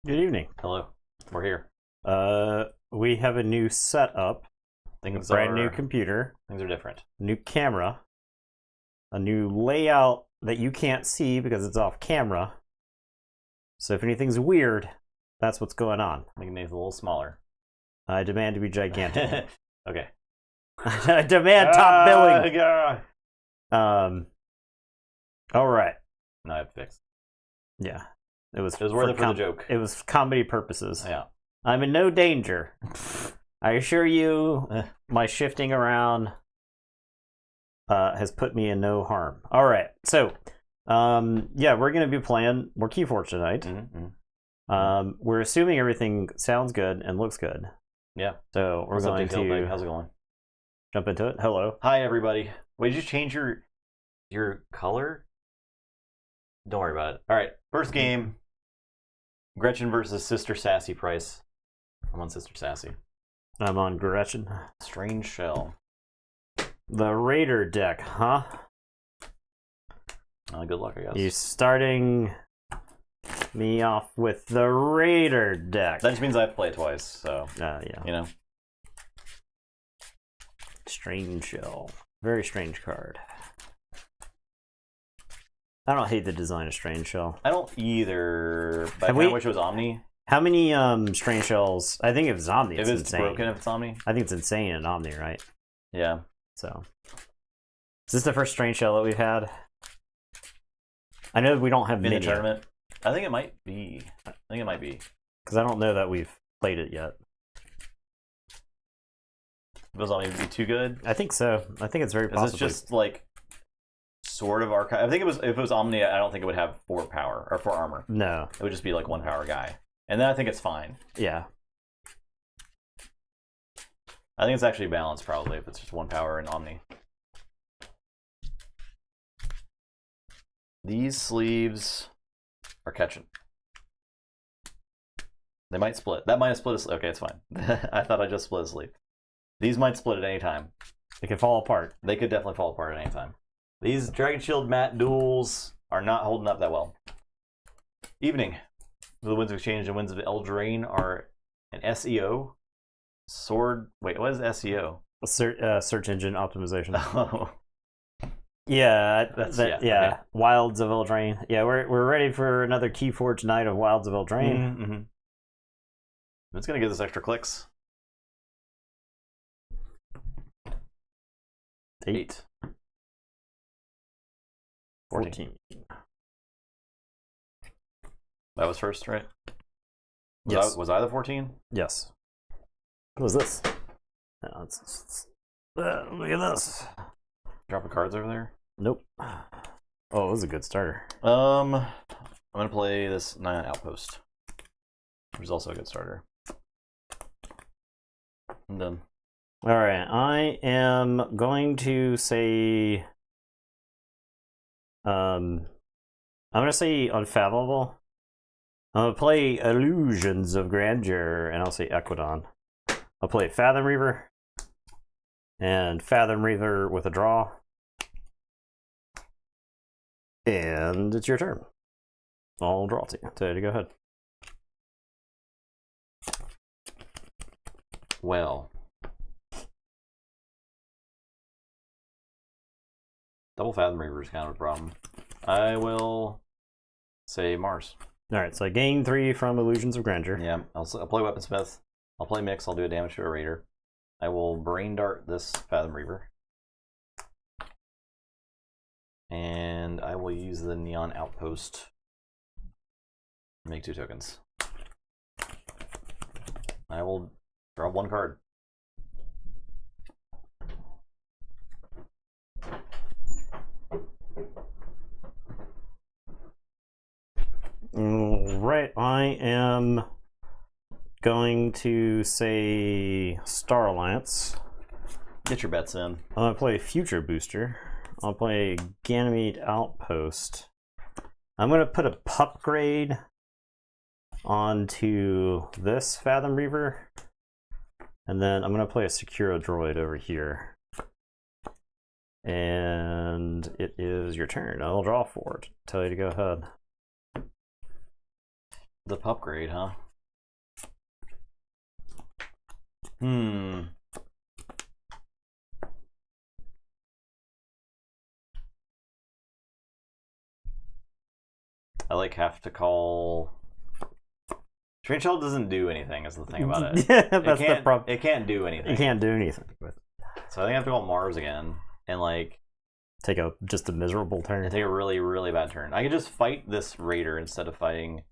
Good evening. Hello, we're here. We have a new setup, Things brand are new computer, things are different. new camera, a new layout that you can't see because it's off camera. So if anything's weird, that's what's going on. Making things a little smaller. I demand to be gigantic. Okay. I demand top billing. Yeah. All right. No, I have to fix. Yeah. It was worth it for the joke. It was comedy purposes. Yeah. I'm in no danger. I assure you, my shifting around has put me in no harm. All right, so yeah, we're gonna be playing more Keyforge tonight. We're assuming everything sounds good and looks good. Yeah. So we're going to how's it going? jump into it. Hello. Hi everybody. Wait, did you change your color? Don't worry about it. All right, first game. Gretchen versus Sister Sassy Price. I'm on Sister Sassy. I'm on Gretchen. Strange Shell. The Raider deck, huh? Good luck, I guess. You're starting me off with the Raider deck. That just means I have to play it twice, so yeah. you know. Strange Shell. Very strange card. I don't hate the design of Strange Shell. I don't either, but I wish it was Omni. How many Strange Shells? I think if it's Omni, it's if it's insane. broken, if it's Omni. I think it's insane in Omni, right? Yeah. So, is this the first Strange Shell that we've had? I know we don't have in many. the tournament. I think it might be. Because I don't know that we've played it yet. Does Omni be too good? I think so. I think it's very possible. It's just like sort of archive. I think if it was Omni, I don't think it would have 4 power or 4 armor. No, it would just be like 1 power guy, and then I think it's fine. Yeah. I think it's actually balanced probably if it's just 1 power and Omni. These sleeves are catching. They might split. That might have split a sleeve. Okay, it's fine. I thought I just split a sleeve. These might split at any time. They could fall apart. They could definitely fall apart at any time. These Dragon Shield matte duels are not holding up that well. Evening. The Winds of Exchange and Winds of Eldraine are an SEO. Sword. Wait, what is SEO? Search engine optimization. Oh. Yeah, yeah. Okay. Wilds of Eldraine. Yeah, we're ready for another Keyforge night of Wilds of Eldraine. Mm-hmm. It's gonna give us extra clicks. 8. 14. That was first, right? Yes. Was I the 14? Yes. What was this? No, look at this. Drop of cards over there? Nope. Oh, it was a good starter. I'm gonna play this 9 Outpost, which is also a good starter. I'm done. All right, I am going to say, I'm gonna say Unfathomable. I'm gonna play Illusions of Grandeur, and I'll say Equidon. I'll play Fathom Reaver, and Fathom Reaver with a draw. And it's your turn. I'll draw to you. Tell you to go ahead. Well. Double Fathom Reaver is kind of a problem. I will say Mars. All right, so I gain 3 from Illusions of Grandeur. Yeah, I'll play Weaponsmith. I'll play Mix. I'll do a damage to a Raider. I will Brain Dart this Fathom Reaver. And I will use the Neon Outpost to make 2 tokens. I will draw 1 card. Right, I am going to say Star Alliance. Get your bets in. I'm going to play Future Booster. I'll play Ganymede Outpost. I'm going to put a pup grade onto this Fathom Reaver. And then I'm going to play a Securo Droid over here. And it is your turn. I'll draw for it. Tell you to go ahead. The pup grade, huh? I like have to call. Train Shell doesn't do anything. Is the thing about it. Yeah, that's the problem. It can't do anything. It can't do anything with it. So I think I have to call Mars again and like take just a miserable turn. And take a really, really bad turn. I could just fight this Raider instead of fighting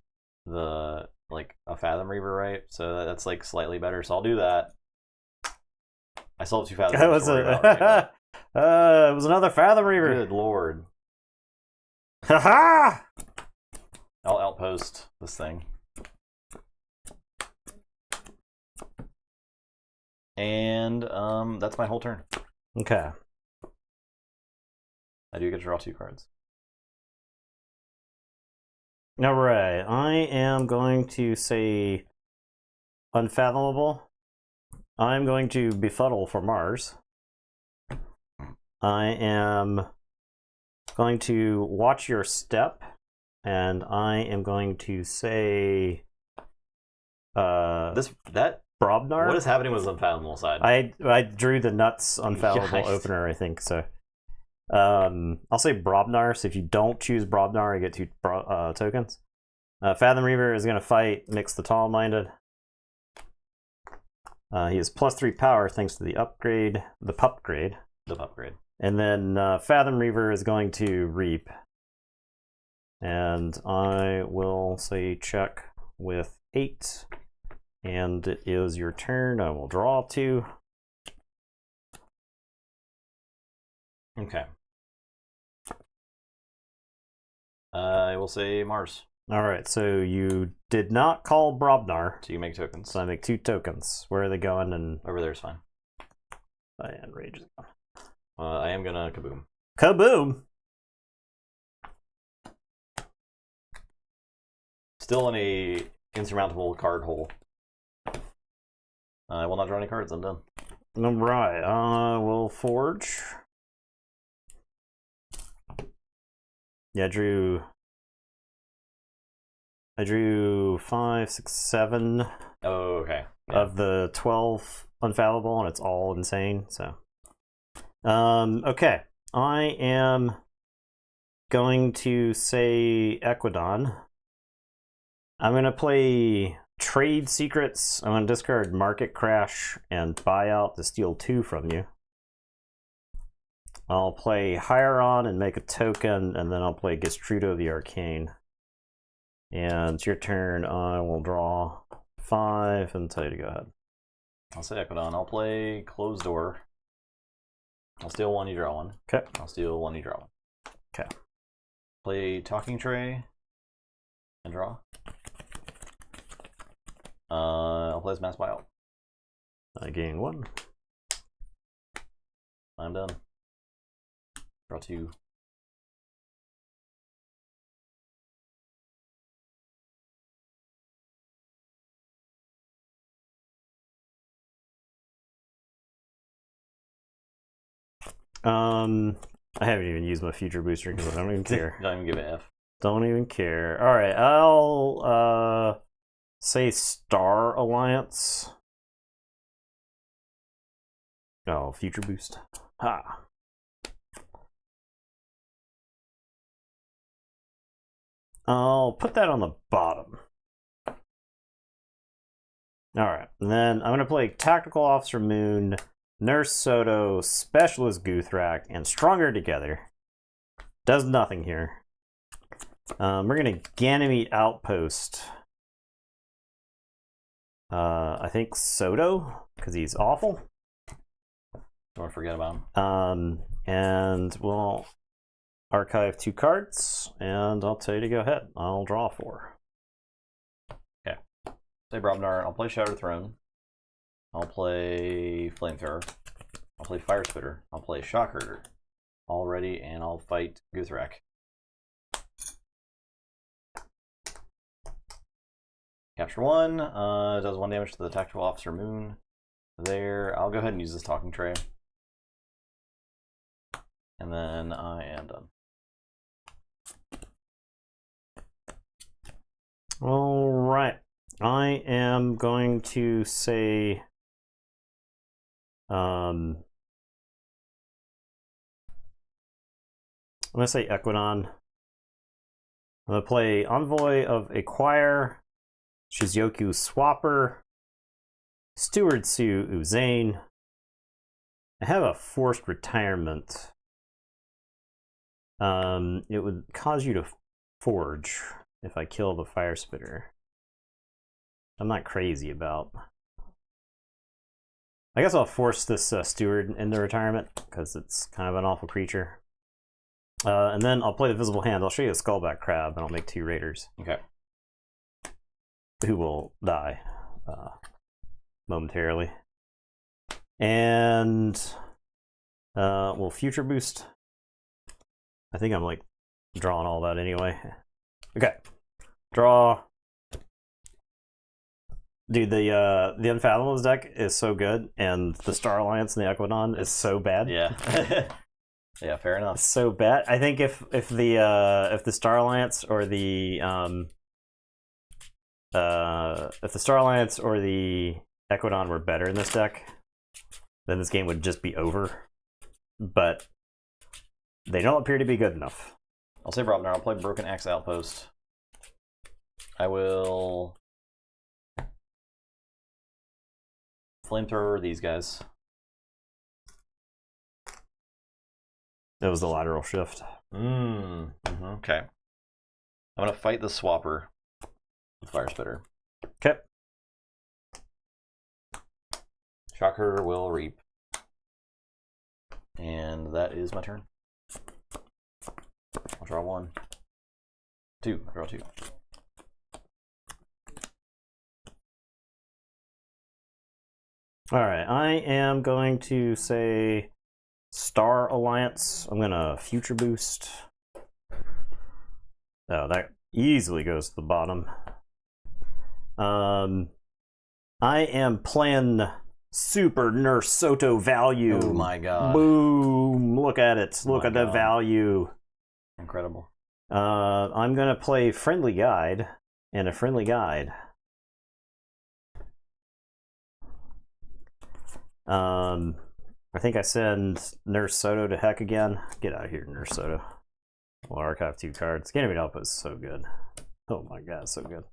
the like a Fathom Reaver, right? So that's like slightly better. So I'll do that. I still have 2 Fathom Reavers. It was another Fathom Reaver. Good lord. Haha! I'll outpost this thing. And that's my whole turn. Okay. I do get to draw 2 cards. All right. I am going to say Unfathomable. I'm going to Befuddle for Mars. I am going to Watch Your Step, and I am going to say Brobnar. What is happening with Unfathomable side? I drew the nuts Unfathomable opener, I think so. I'll say Brobnar. So if you don't choose Brobnar, you get 2 tokens. Fathom Reaver is going to fight Mix the Tall Minded. He has +3 power thanks to the upgrade, the pup grade. The pup grade. And then Fathom Reaver is going to Reap. And I will say check with 8. And it is your turn. I will draw 2. Okay. I will say Mars. All right, so you did not call Brobnar. So you make tokens. So I make 2 tokens. Where are they going? And over there is fine. And Rage is gone. I am gonna kaboom. Kaboom! Still in a insurmountable card hole. I will not draw any cards. I'm done. All right, we'll forge. Yeah, I drew 5, 6, 7. Oh, okay. Yeah. Of the 12 Unfathomable, and it's all insane. So, okay, I am going to say Equidon. I'm gonna play Trade Secrets. I'm gonna discard Market Crash and buy out to steal 2 from you. I'll play Hieron and make a token, and then I'll play Gestrudo the Arcane. And it's your turn. I will draw 5 and tell you to go ahead. I'll say Equidon. I'll play Closed Door. I'll steal 1, you draw 1. Okay. I'll steal 1, you draw 1. Okay. Play Talking Tray and draw. I'll play as Mass Buyout. I gain 1. I'm done. Draw 2. I haven't even used my future booster because I don't even care. Don't even give it F. Don't even care. All right, I'll say Star Alliance. Oh, future boost. Ha. I'll put that on the bottom. All right, and then I'm going to play Tactical Officer Moon, Nurse Soto, Specialist Guthrak, and Stronger Together. Does nothing here. We're going to Ganymede Outpost. I think Soto, because he's awful. Don't forget about him. And we'll archive 2 cards, and I'll tell you to go ahead. I'll draw 4. Okay. Say Brobnar. I'll play Shattered Throne. I'll play Flamethrower. I'll play Fire Spitter. I'll play Shockherder. All ready, and I'll fight Guthrak. Capture 1. Does 1 damage to the Tactical Officer Moon. There. I'll go ahead and use this Talking Tray. And then I am done. All I am going to say I'm gonna say Equidon. I'm gonna play Envoy of Acquire, Shizuoku Swapper, Stewardsu Uzane. I have a forced retirement. It would cause you to forge if I kill the fire spitter. I'm not crazy about. I guess I'll force this steward into retirement because it's kind of an awful creature. And then I'll play the visible hand. I'll show you a skullback crab, and I'll make 2 raiders. Okay. Who will die momentarily. And we'll future boost. I think I'm like drawing all that anyway. Okay. Draw. Dude, the Unfathomables deck is so good, and the Star Alliance and the Equidon is so bad. Yeah. Yeah, fair enough. So bad. I think if the Star Alliance or the Equidon were better in this deck, then this game would just be over. But they don't appear to be good enough. I'll say Brobner. I'll play Broken Axe Outpost. I will flamethrower these guys. That was the lateral shift. Okay. I'm gonna fight the Swapper with Fire Spitter. Okay. Shocker will reap. And that is my turn. I'll draw 1. 2. I'll draw 2. Alright, I am going to say Star Alliance. I'm gonna future boost. Oh, that easily goes to the bottom. I am playing Super Nurse Soto value. Oh my god. Boom! Look at it. Look at the value. Incredible. I'm gonna play Friendly Guide and a Friendly Guide. I think I send Nurse Soto to heck again. Get out of here, Nurse Soto. We'll archive 2 cards. Ganymede Outpost is so good. Oh my god, so good.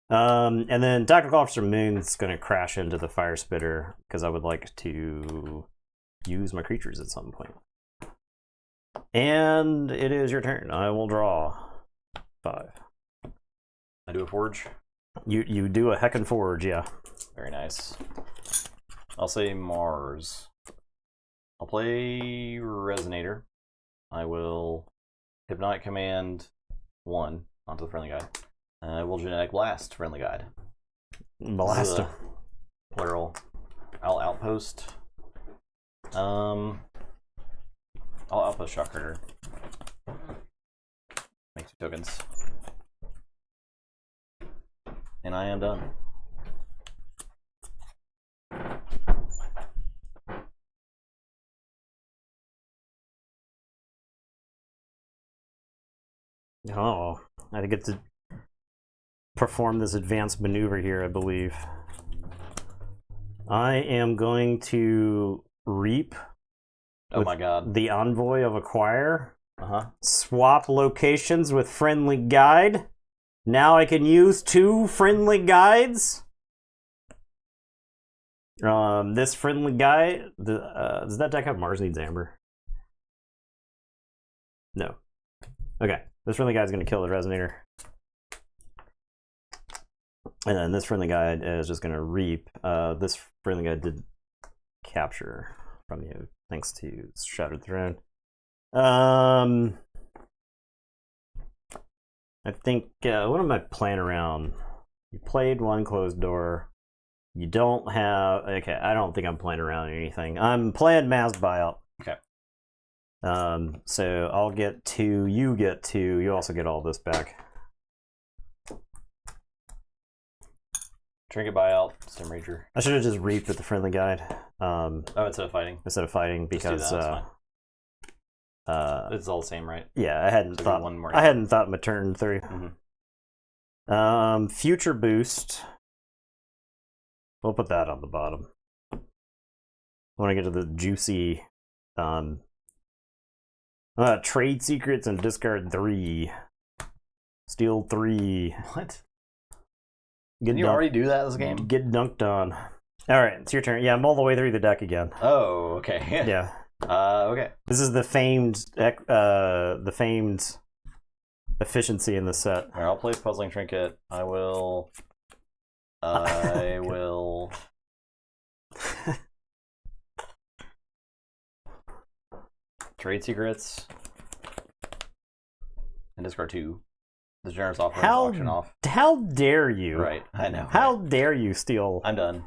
And then Tactical Officer Moon's gonna crash into the Fire Spitter because I would like to use my creatures at some point. And it is your turn. I will draw 5. I do a Forge. You do a heckin' Forge, yeah. Very nice. I'll say Mars. I'll play Resonator. I will Hypnotic Command 1 onto the Friendly Guide. And I will Genetic Blast Friendly Guide. Blast him. Plural. I'll Outpost. I'll Outpost Shocker. Make 2 tokens. And I am done. Oh, I get to perform this advanced maneuver here, I believe. I am going to reap. Oh my god. The Envoy of Acquire. Swap locations with Friendly Guide. Now I can use 2 Friendly Guides. This Friendly Guide. Does that deck have Mars Needs Amber? No. Okay. This Friendly Guide is going to kill the Resonator. And then this Friendly Guide is just going to reap. This Friendly Guide did capture from you, thanks to Shattered Throne. I think, what am I playing around? You played 1 closed door. You don't have, okay, I don't think I'm playing around anything. I'm playing Mass Buyout. Okay. So I'll get 2, you get 2, you also get all this back. Trinket Buyout, Sim Rager. I should have just reaped with the Friendly Guide. Instead of fighting? Instead of fighting, because it's all the same, right? Yeah, I hadn't So thought one more. I hadn't thought my turn through. Future boost. We'll put that on the bottom. I want to get to the juicy trade secrets and discard 3. Steal 3. What? Didn't you already do that this game? Get dunked on. Alright, it's your turn. Yeah, I'm all the way through the deck again. Oh, okay. Yeah. Okay. This is the famed efficiency in the set. Alright, I'll play Puzzling Trinket. I will trade secrets and discard 2. The generous offer is auction off. How dare you? Right, I know. How dare you steal? I'm done.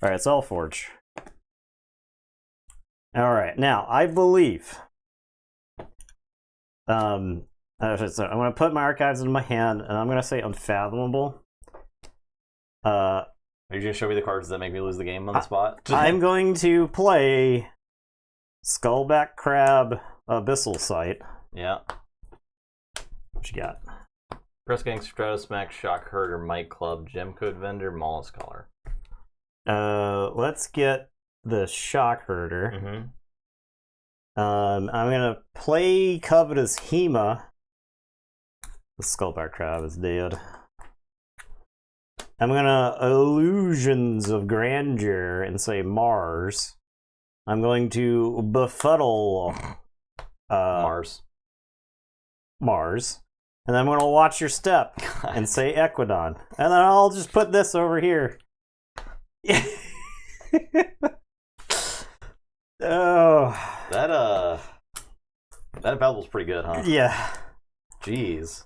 All right, Keyforge. All right, now I believe. So I'm going to put my archives in my hand, and I'm going to say unfathomable. Are you going to show me the cards that make me lose the game on the spot? I'm going to play Skullback Crab Abyssal Sight. Yeah. What you got? Press Gang, Stratosmack, Shock Herder, Mike Club, Gem Code Vendor, Mollusk Collar. Let's get the Shock Herder. Mm-hmm. I'm gonna play Covetous Hema. The Skullback Crab is dead. I'm gonna Illusions of Grandeur and say Mars. I'm going to befuddle Mars. And I'm going to watch your step and say Equidon. And then I'll just put this over here. Oh. That available's pretty good, huh? Yeah. Jeez.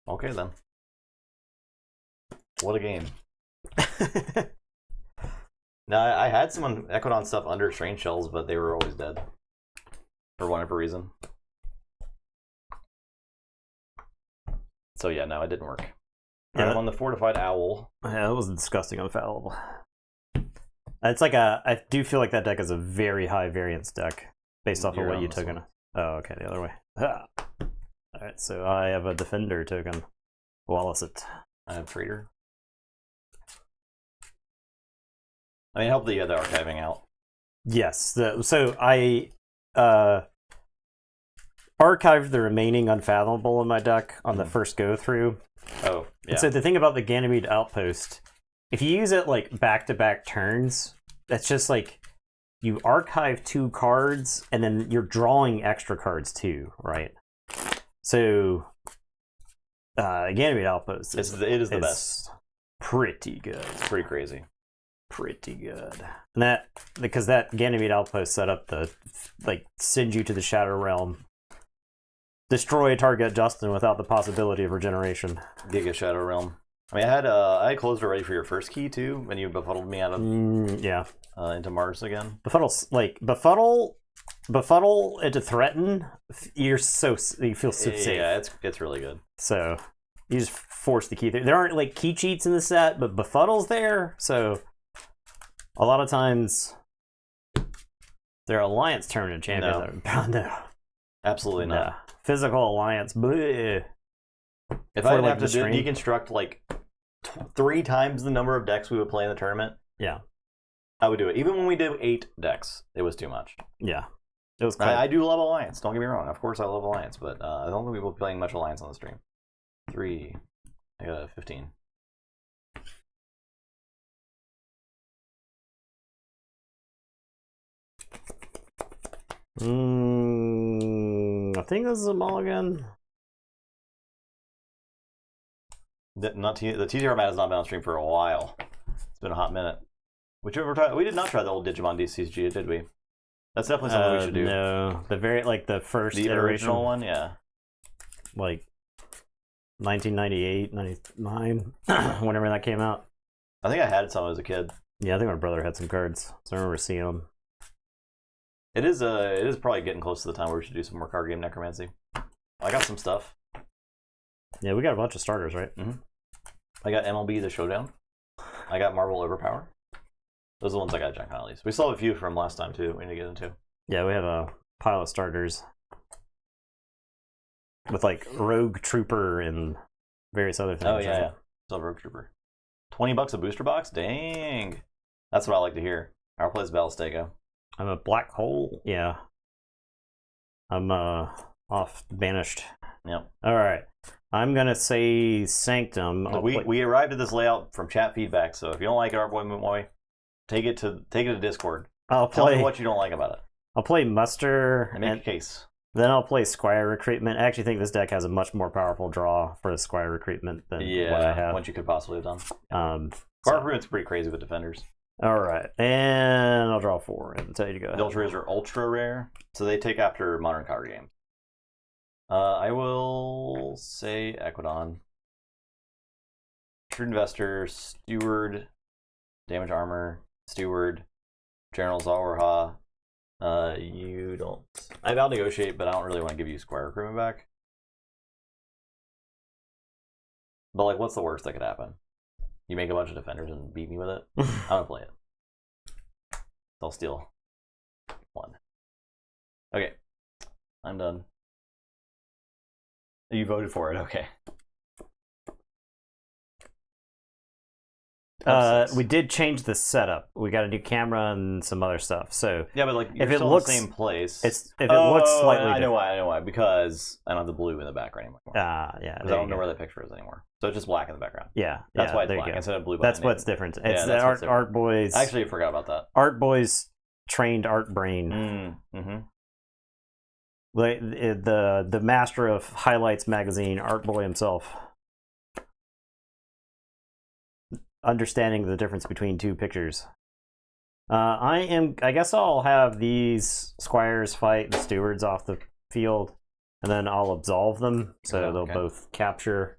Okay, then. What a game. Now, I had some Equidon stuff under Strange Shells, but they were always dead. For whatever reason. So yeah, no, it didn't work. Yeah. I'm on the Fortified Owl. Yeah, that was disgusting unfallible. It's like I do feel like that deck is a very high variance deck based off of what you took in. Oh, okay, the other way. Alright, so I have a Defender token. Wallace it. I have Trader. I mean, help that you had the archiving out. Yes, so I archived the remaining Unfathomable in my deck on the first go through. Oh, yeah. And so the thing about the Ganymede Outpost, if you use it like back-to-back turns, that's just like you archive 2 cards and then you're drawing extra cards too, right? So Ganymede Outpost it is the best. Pretty good. It's pretty crazy. Pretty good. And that because that Ganymede Outpost set up the send you to the Shadow Realm. Destroy a target Justin without the possibility of regeneration. Giga Shadow Realm. I mean, I had closed already for your first key too, when you befuddled me out of into Mars again. Befuddle into threaten. You feel so safe. Yeah, it's really good. So you just force the key through. There aren't like key cheats in the set, but befuddle's there. So a lot of times they're alliance tournament champions. No. Absolutely not. Nah. Physical alliance. Bleh. If I didn't have to deconstruct like 3 times the number of decks we would play in the tournament, yeah, I would do it. Even when we did 8 decks, it was too much. Yeah, it was. I do love Alliance. Don't get me wrong. Of course, I love Alliance, but I don't think we will be playing much Alliance on the stream. 3. I got a 15. I think this is a mulligan. The TTR mat has not been on stream for a while. It's been a hot minute. We did not try the old Digimon DCG, did we? That's definitely something we should do. No, the first iteration. Original one, yeah. Like 1998, 99, whenever that came out. I think I had some as a kid. Yeah, I think my brother had some cards, so I remember seeing them. It is probably getting close to the time where we should do some more card game necromancy. I got some stuff. Yeah, we got a bunch of starters, right? Mm-hmm. I got MLB The Showdown. I got Marvel Overpower. Those are the ones I got John Connolly's. We still have a few from last time too. We need to get into. Yeah, we have a pile of starters. with like Rogue Trooper and various other things. Oh yeah. Still Rogue Trooper. $20 a booster box? Dang. That's what I like to hear. Our plays Ballistego. I'm a black hole. Yeah. I'm off banished. Yep. All right. I'm gonna say Sanctum. We arrived at this layout from chat feedback, so if you don't like it, our boy Moonboy, take it to Discord. Tell me what you don't like about it. I'll play Muster and make a case. Then I'll play Squire Recruitment. I actually think this deck has a much more powerful draw for the Squire Recruitment than what I have. What you could possibly have done. Squire Recruitment's pretty crazy with defenders. All right, and I'll draw 4 and tell you to go ahead. The ultra rares are ultra rare, so they take after modern card games. I will say Equidon, Shrewd Investor, Steward, Damage Armor, Steward, General Zawaraha. You don't. I vow negotiate, but I don't really want to give you Squire Recruitment back. But like, what's the worst that could happen? You make a bunch of defenders and beat me with it. I'm gonna play it. I'll steal 1. Okay, I'm done. You voted for it, okay. We did change the setup. We got a new camera and some other stuff. So yeah, but like if you're it still looks in the same place, if it looks slightly, I know why. Because I don't have the blue in the background anymore. Yeah. Because I don't know where that picture is anymore. So it's just black in the background. Yeah, that's why it's black instead of blue. That's what's different. It's the art boys. Actually, I forgot about that. Art boys trained art brain. The master of Highlights magazine, Art Boy himself. Understanding the difference between two pictures. I guess I'll have these squires fight the stewards off the field, and then I'll absolve them, so they'll both capture.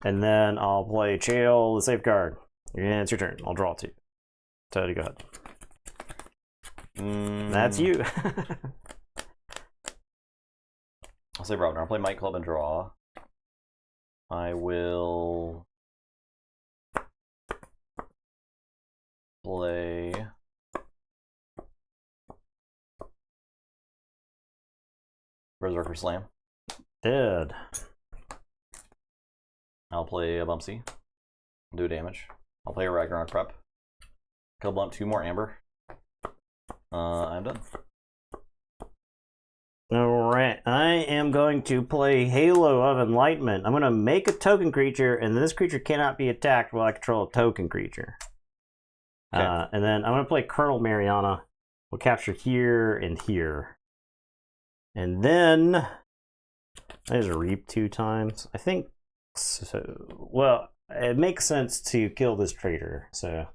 And then I'll play Chael the safeguard. Yeah, it's your turn. I'll draw 2. So you go ahead. That's you. I'll say Robin. I'll play Might Club and draw. I will play Berserker Slam. Dead. I'll play a Bumpsy. Do damage. I'll play a Ragnarok Prep. Kill bump 2 more Amber. I'm done. Alright, I am going to play Halo of Enlightenment. I'm going to make a token creature, and this creature cannot be attacked while I control a token creature. Okay. And then I'm going to play Colonel Mariana. We'll capture here and here. And then there's a Reap 2 times. I think so. Well, it makes sense to kill this traitor. So,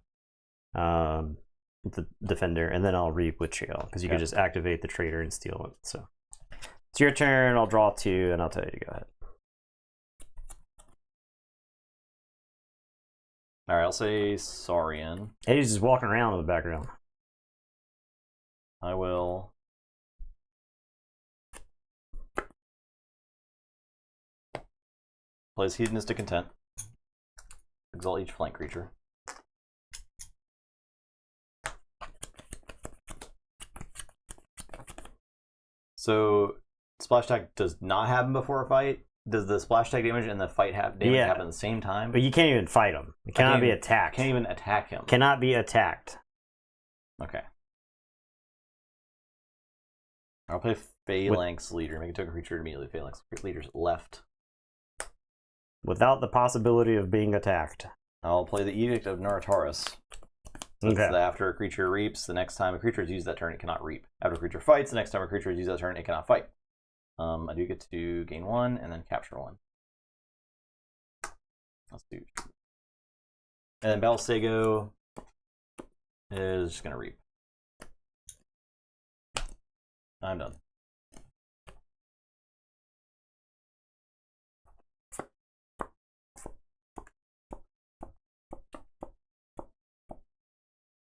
the defender, and then I'll Reap with Chael because you can just activate the traitor and steal it. So, it's your turn. I'll draw 2, and I'll tell you to go ahead. All right, I'll say Saurian. And he's just walking around in the background. I will plays Hedonistic Content. Exalt each flank creature. So splash tag does not happen before a fight. Does the splash tag damage and the fight damage happen at the same time? But you can't even fight him. It cannot be attacked. Can't even attack him. Cannot be attacked. Okay. I'll play Phalanx Leader. Make a token creature immediately. Phalanx Leader's left. Without the possibility of being attacked. I'll play the Edict of Narataurus. Okay. After a creature reaps, the next time a creature is used that turn, it cannot reap. After a creature fights, the next time a creature is used that turn, it cannot fight. I do get to gain 1 and then capture 1. Let's do. And then Ballistego is just going to reap. I'm done.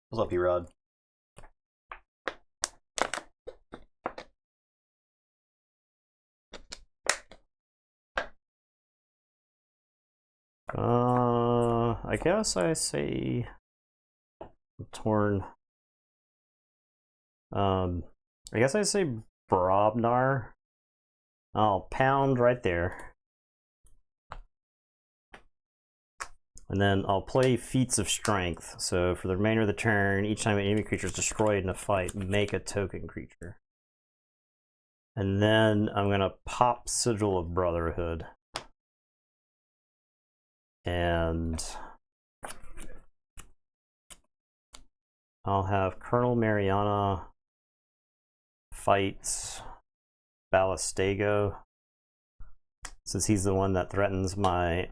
What's up, P-Rod? I guess I say Torn. I guess I say Brobnar. I'll pound right there. And then I'll play Feats of Strength. So for the remainder of the turn, each time an enemy creature is destroyed in a fight, make a token creature. And then I'm going to pop Sigil of Brotherhood. And I'll have Colonel Mariana fight Ballistego, since he's the one that threatens my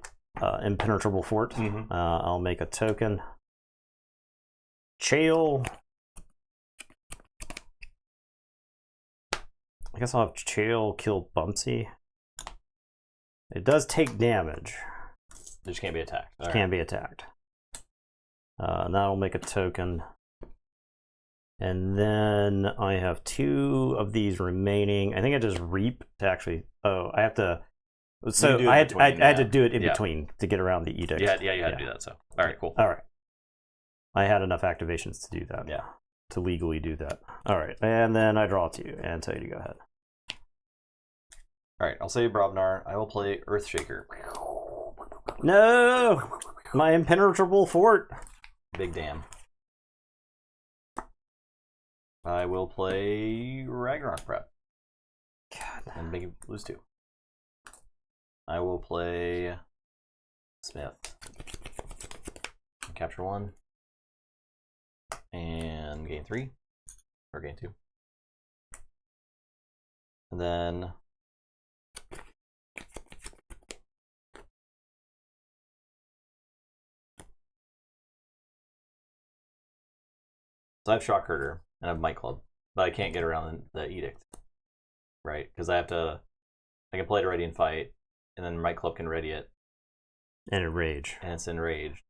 impenetrable fort. I'll make a token. Chael. I guess I'll have Chael kill Bumpsy. It does take damage. It just can't be attacked. It can't be attacked. And that'll make a token. And then I have 2 of these remaining. I think I just reap to actually. Oh, I have to. So I had to do it in between to get around the edict. Yeah, you had to do that. So all right, cool. All right. I had enough activations to do that. Yeah. To legally do that. All right, and then I draw 2 and tell you to go ahead. All right, I'll say Brobnar. I will play Earthshaker. No, my impenetrable fort. Big damn. I will play Ragnarok Prep. God. And make it lose 2. I will play Smith. Capture 1. And gain 3. Or gain 2. And then so I have Shockherder and I have Might Club, but I can't get around the edict, right? Because I can play it ready and fight, and then Might Club can ready it. And enrage. And it's enraged.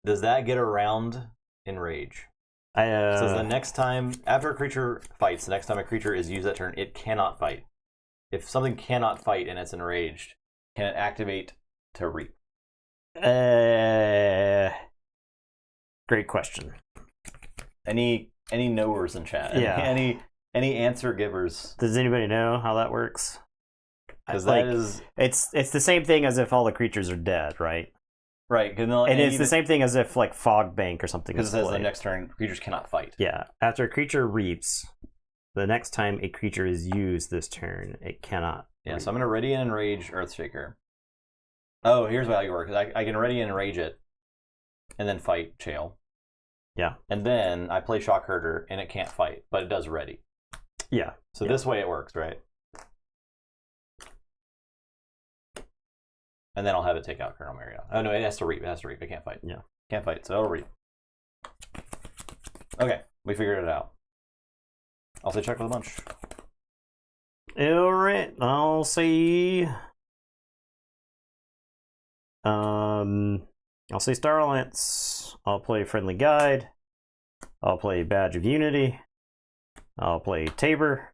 Does that get around enrage? So the next time, after a creature fights, the next time a creature is used that turn, it cannot fight. If something cannot fight and it's enraged, can it activate to reap? Great question. Any knowers in chat? Yeah. Any answer givers? Does anybody know how that works? Because like, that is it's the same thing as if all the creatures are dead, right? right. And it's the same thing as if like Fog Bank or something. Because it says the next turn creatures cannot fight. Yeah. After a creature reaps, the next time a creature is used this turn, it cannot. Yeah. So I'm gonna ready and enrage Earthshaker. Oh, here's how it works. I can ready and enrage it, and then fight Chael. Yeah. And then I play Shockherder, and it can't fight, but it does ready. Yeah. So this way it works, right? And then I'll have it take out Colonel Mariana. Oh no, it has to reap. It can't fight. Yeah. Can't fight, so it'll reap. Okay, we figured it out. I'll say check with a bunch. Alright, I'll say I'll say Star Alliance. I'll play Friendly Guide. I'll play Badge of Unity. I'll play Tabor.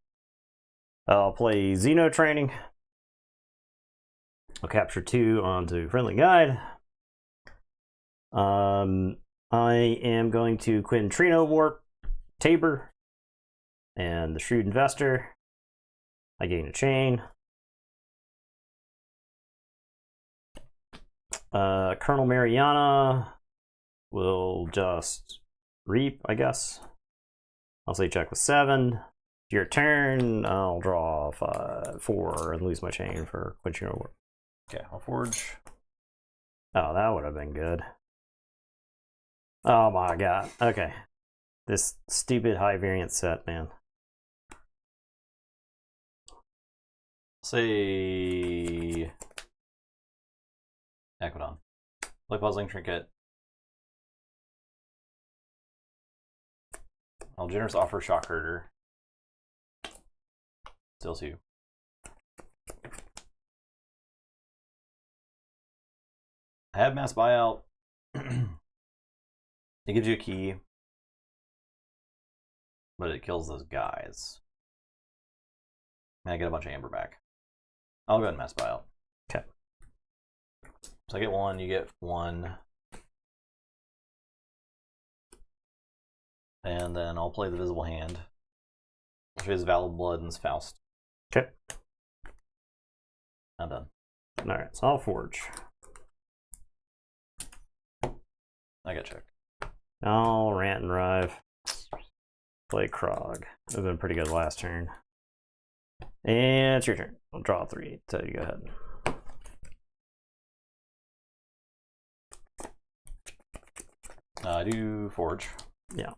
I'll play Xeno Training. I'll capture 2 onto Friendly Guide. I am going to Quintrino Warp, Tabor, and the Shrewd Investor. I gain a chain. Colonel Mariana will just reap, I guess. I'll say check with 7. Your turn, I'll draw 4 and lose my chain for Quintrino Warp. Okay, I'll forge. Oh, that would have been good. Oh my god. Okay. This stupid high variance set, man. Say Equidon. Play Puzzling Trinket. I'll generous offer Shockherder. Still 2. I have Mass Buyout. It gives you a key, but it kills those guys. And I get a bunch of amber back. I'll go ahead and Mass Buyout. Okay. So I get 1, you get 1. And then I'll play the Visible Hand. Which is Valid Blood and Faust. Okay. I'm done. Alright, so I'll forge. I got check. I'll rant and rive. Play Krog. It would have been pretty good last turn. And it's your turn. I'll draw 3. So you go ahead. I do forge. Yeah.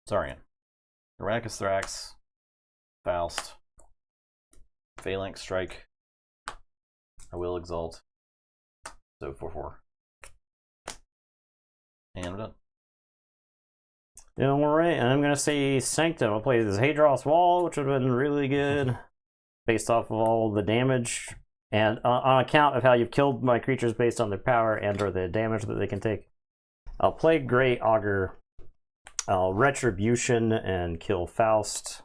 Saurian. Erraticus Thrax. Faust. Phalanx Strike. I will Exalt. So 4/4. And I'm done. Alright, and I'm going to say Sanctum. I'll play this Hadros Wall, which would have been really good based off of all the damage. And on account of how you've killed my creatures based on their power and or the damage that they can take. I'll play Great Augur. I'll Retribution and kill Faust.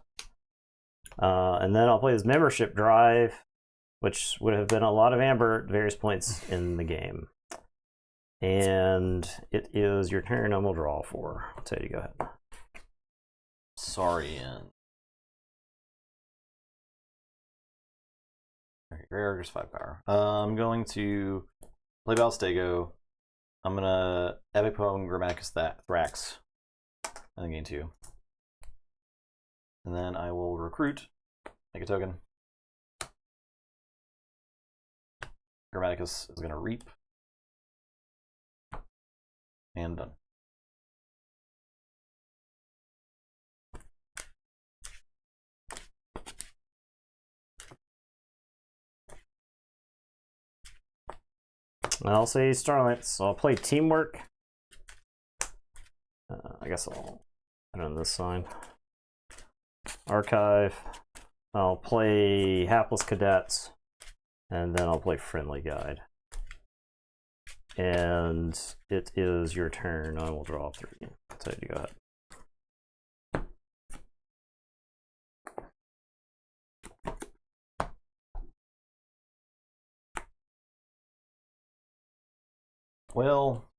And then I'll play this Membership Drive, which would have been a lot of amber at various points in the game. And it is your turn, and we'll draw 4. So you go ahead. Saurian. Okay, Grey Auger's 5 power. I'm going to play Valstego. I'm gonna Epic Poem Grammaticus Thrax. And then gain 2. And then I will recruit, make a token. Grammaticus is gonna reap. And done. I'll say Starlight, so I'll play Teamwork. I guess I'll put on this sign. Archive. I'll play Hapless Cadets, and then I'll play Friendly Guide. And it is your turn. I will draw 3. So you go ahead. Well,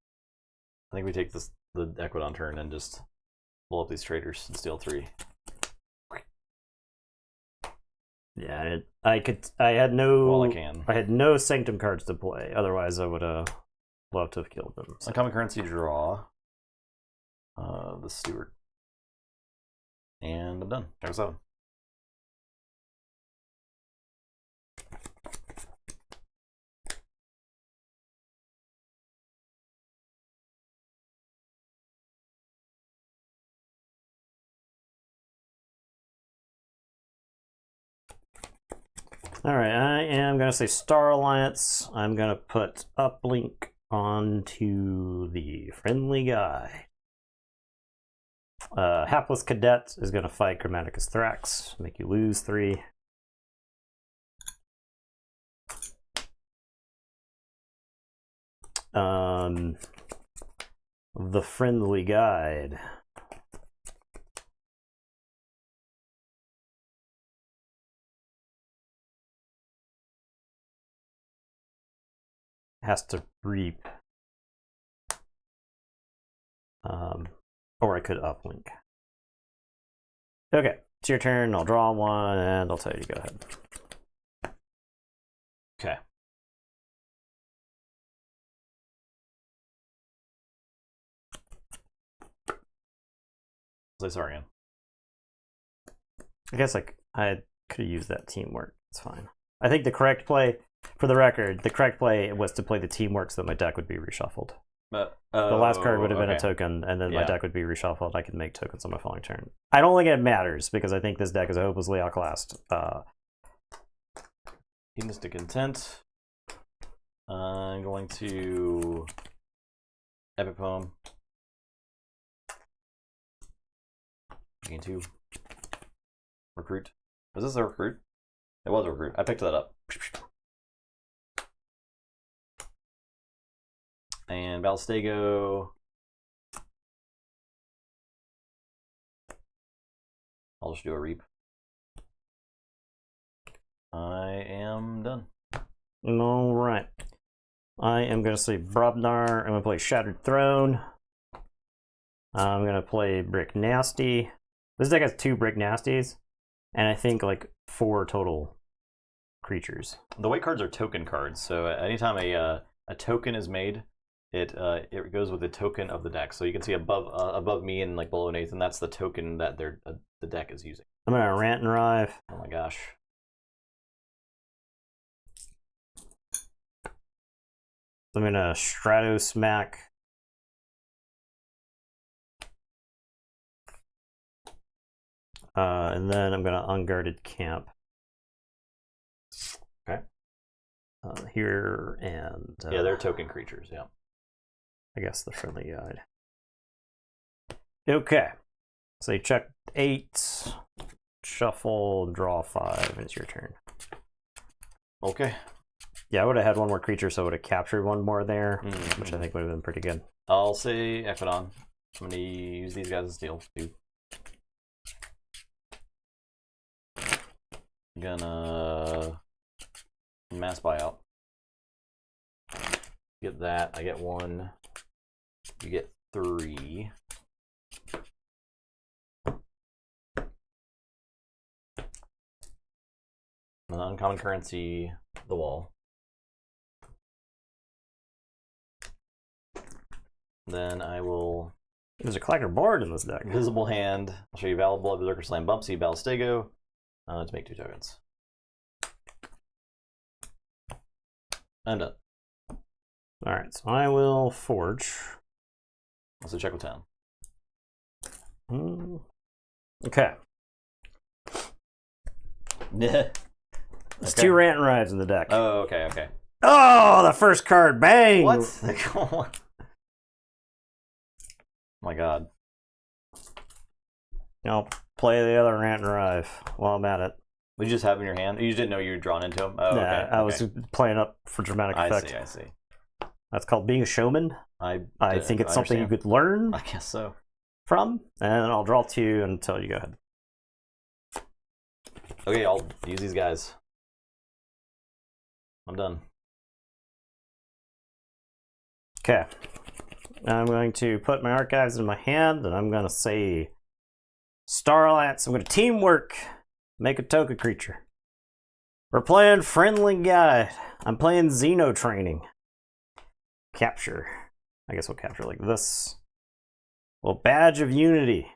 I think we take the Equidon turn and just blow up these traders and steal 3. Yeah, I had no. Well, I can. I had no Sanctum cards to play. Otherwise, I would have loved to have killed them. So. Uncommon currency draw. The Steward. And I'm done. Check 7. Alright, I am going to say Star Alliance. I'm going to put Uplink onto the Friendly Guy. Hapless Cadet is going to fight Grammaticus Thrax, make you lose 3. The Friendly Guide. Has to reap. Or I could uplink. Okay, it's your turn. I'll draw 1, and I'll tell you to go ahead. Okay. Play Saurian. I guess I could have used that Teamwork. It's fine. I think the correct play, for the record, the correct play was to play the Teamwork so that my deck would be reshuffled. The last card would have been a token, and then my deck would be reshuffled. I could make tokens on my following turn. I don't think it matters, because I think this deck is hopelessly outclassed. Hedonistic Intent. I'm going to Epic Poem. Gain 2. Recruit. Was this a recruit? It was a recruit. I picked that up. And Valstego. I'll just do a reap. I am done. All right. I am going to say Brobnar. I'm going to play Shattered Throne. I'm going to play Brick Nasty. This deck has 2 Brick Nasties, and I think like 4 total creatures. The white cards are token cards, so anytime a token is made, it goes with the token of the deck. So you can see above me and like below Nathan, that's the token that the deck is using. I'm going to Rant and Rive. Oh my gosh. I'm going to Strato Smack. And then I'm going to Unguarded Camp. Okay. Here and... yeah, they're token creatures, yeah. I guess the friendly guide. Okay. So you check 8, shuffle, draw 5, and it's your turn. Okay. Yeah, I would have had 1 more creature, so I would have captured 1 more there, Mm-hmm. which I think would have been pretty good. I'll say Equidon. I'm going to use these guys as steel, too. Gonna mass buyout. Get that. I get 1. You get 3. An uncommon currency, the wall. Then I will. There's a collector board in this deck. Visible hand. I'll show you Valid Blood, Berserker Slam, Bumpsy, Balistego. To make 2 tokens. And done. Alright, so I will forge. Also check with town. Okay. Yeah. There's 2 Rant and Rives in the deck. Oh, okay. Oh, the first card, bang! What? Oh my god. I'll play the other Rant and Rive while I'm at it. We just have in your hand? You just didn't know you were drawn into them? Oh, Yeah, okay. I was playing up for dramatic effect. I see. That's called being a showman. I think it's something you could learn I guess so. from. And I'll draw 2 until you go ahead. Okay, I'll use these guys. I'm done. Okay. I'm going to put my archives in my hand, and I'm going to say Star Alliance. I'm going to teamwork. Make a token creature. We're playing Friendly Guide. I'm playing Xeno Training. Capture. I guess we'll capture like this. Well, Badge of Unity.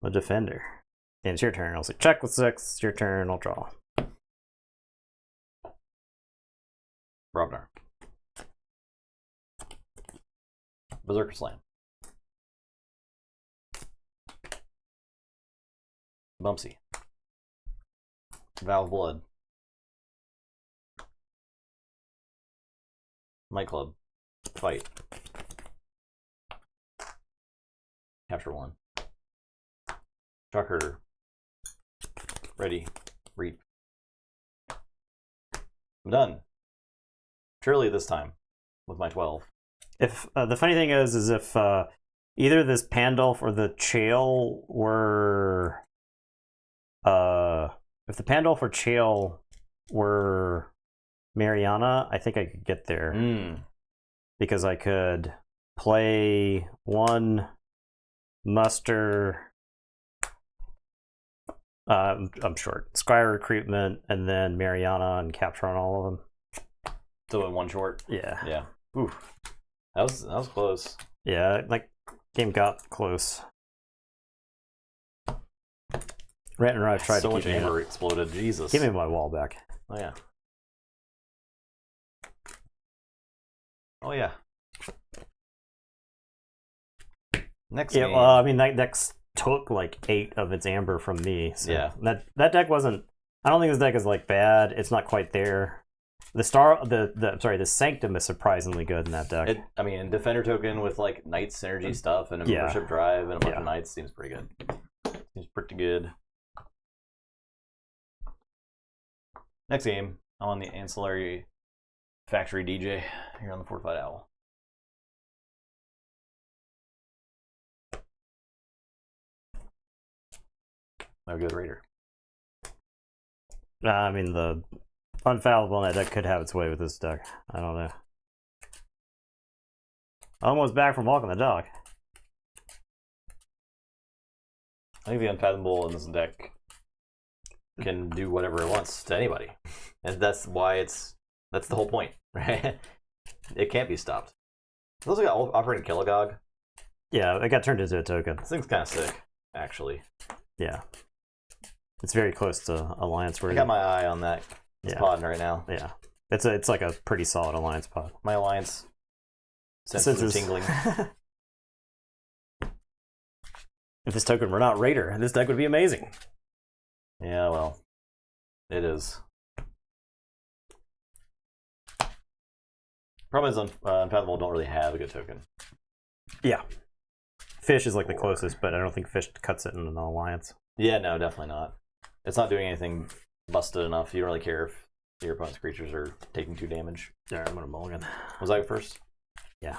The Defender. And it's your turn. I'll say check with 6. It's your turn. I'll draw. Brobnar. Berserker Slam. Bumpsy. Valve Blood. Might Club. Fight. Capture 1. Shock Herder. Ready. Reap. I'm done. Surely this time. With my 12. If the funny thing is if either this Pandulph or the Chael were if the Pandulph or Chael were Mariana, I think I could get there. Because I could play 1 muster. I'm short. Squire Recruitment, and then Mariana and capture on all of them. So in 1 short? Yeah. Yeah. Ooh. That was close. Yeah, like game got close. Rant and Rive tried so to much keep me amber up. exploded. Jesus. Give me my wall back. Oh yeah. Oh yeah. Next game. Well, I mean that deck took like 8 of its amber from me. So yeah. That deck wasn't. I don't think this deck is like bad. It's not quite there. The Sanctum is surprisingly good in that deck. I mean, Defender token with like Knight synergy stuff and a membership drive and a bunch of Knights seems pretty good. Seems pretty good. Next game, I'm on the Ancillary Factory DJ here on the Fortified Owl. No good Raider. I mean the Unfathomable that deck could have its way with this deck. I don't know. Almost back from walking the dog. I think the Unfathomable in this deck can do whatever it wants to anybody. And that's why that's the whole point, right? It can't be stopped. Those got operating Kilogog. Yeah, it got turned into a token. This thing's kind of sick, actually. Yeah. It's very close to Alliance worthy. I got my eye on that pod right now. Yeah. It's like a pretty solid Alliance pod. My Alliance senses are tingling. If this token were not Raider, this deck would be amazing. Yeah, well, it is. Problem is, Unfathomable don't really have a good token. Yeah. Fish is like the closest, but I don't think Fish cuts it in an Alliance. Yeah, no, definitely not. It's not doing anything busted enough. You don't really care if your opponent's creatures are taking 2 damage. Alright, I'm gonna mulligan. Was I first? Yeah.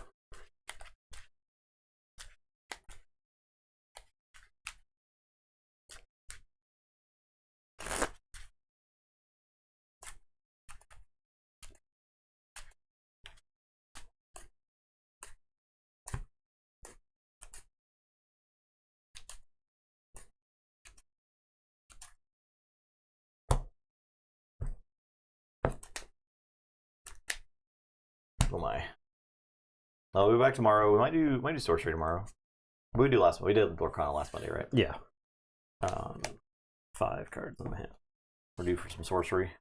Oh my. We'll be back tomorrow. We might do sorcery tomorrow. We did Lorcana last Monday, right? Yeah. 5 cards in my hand. We're due for some sorcery.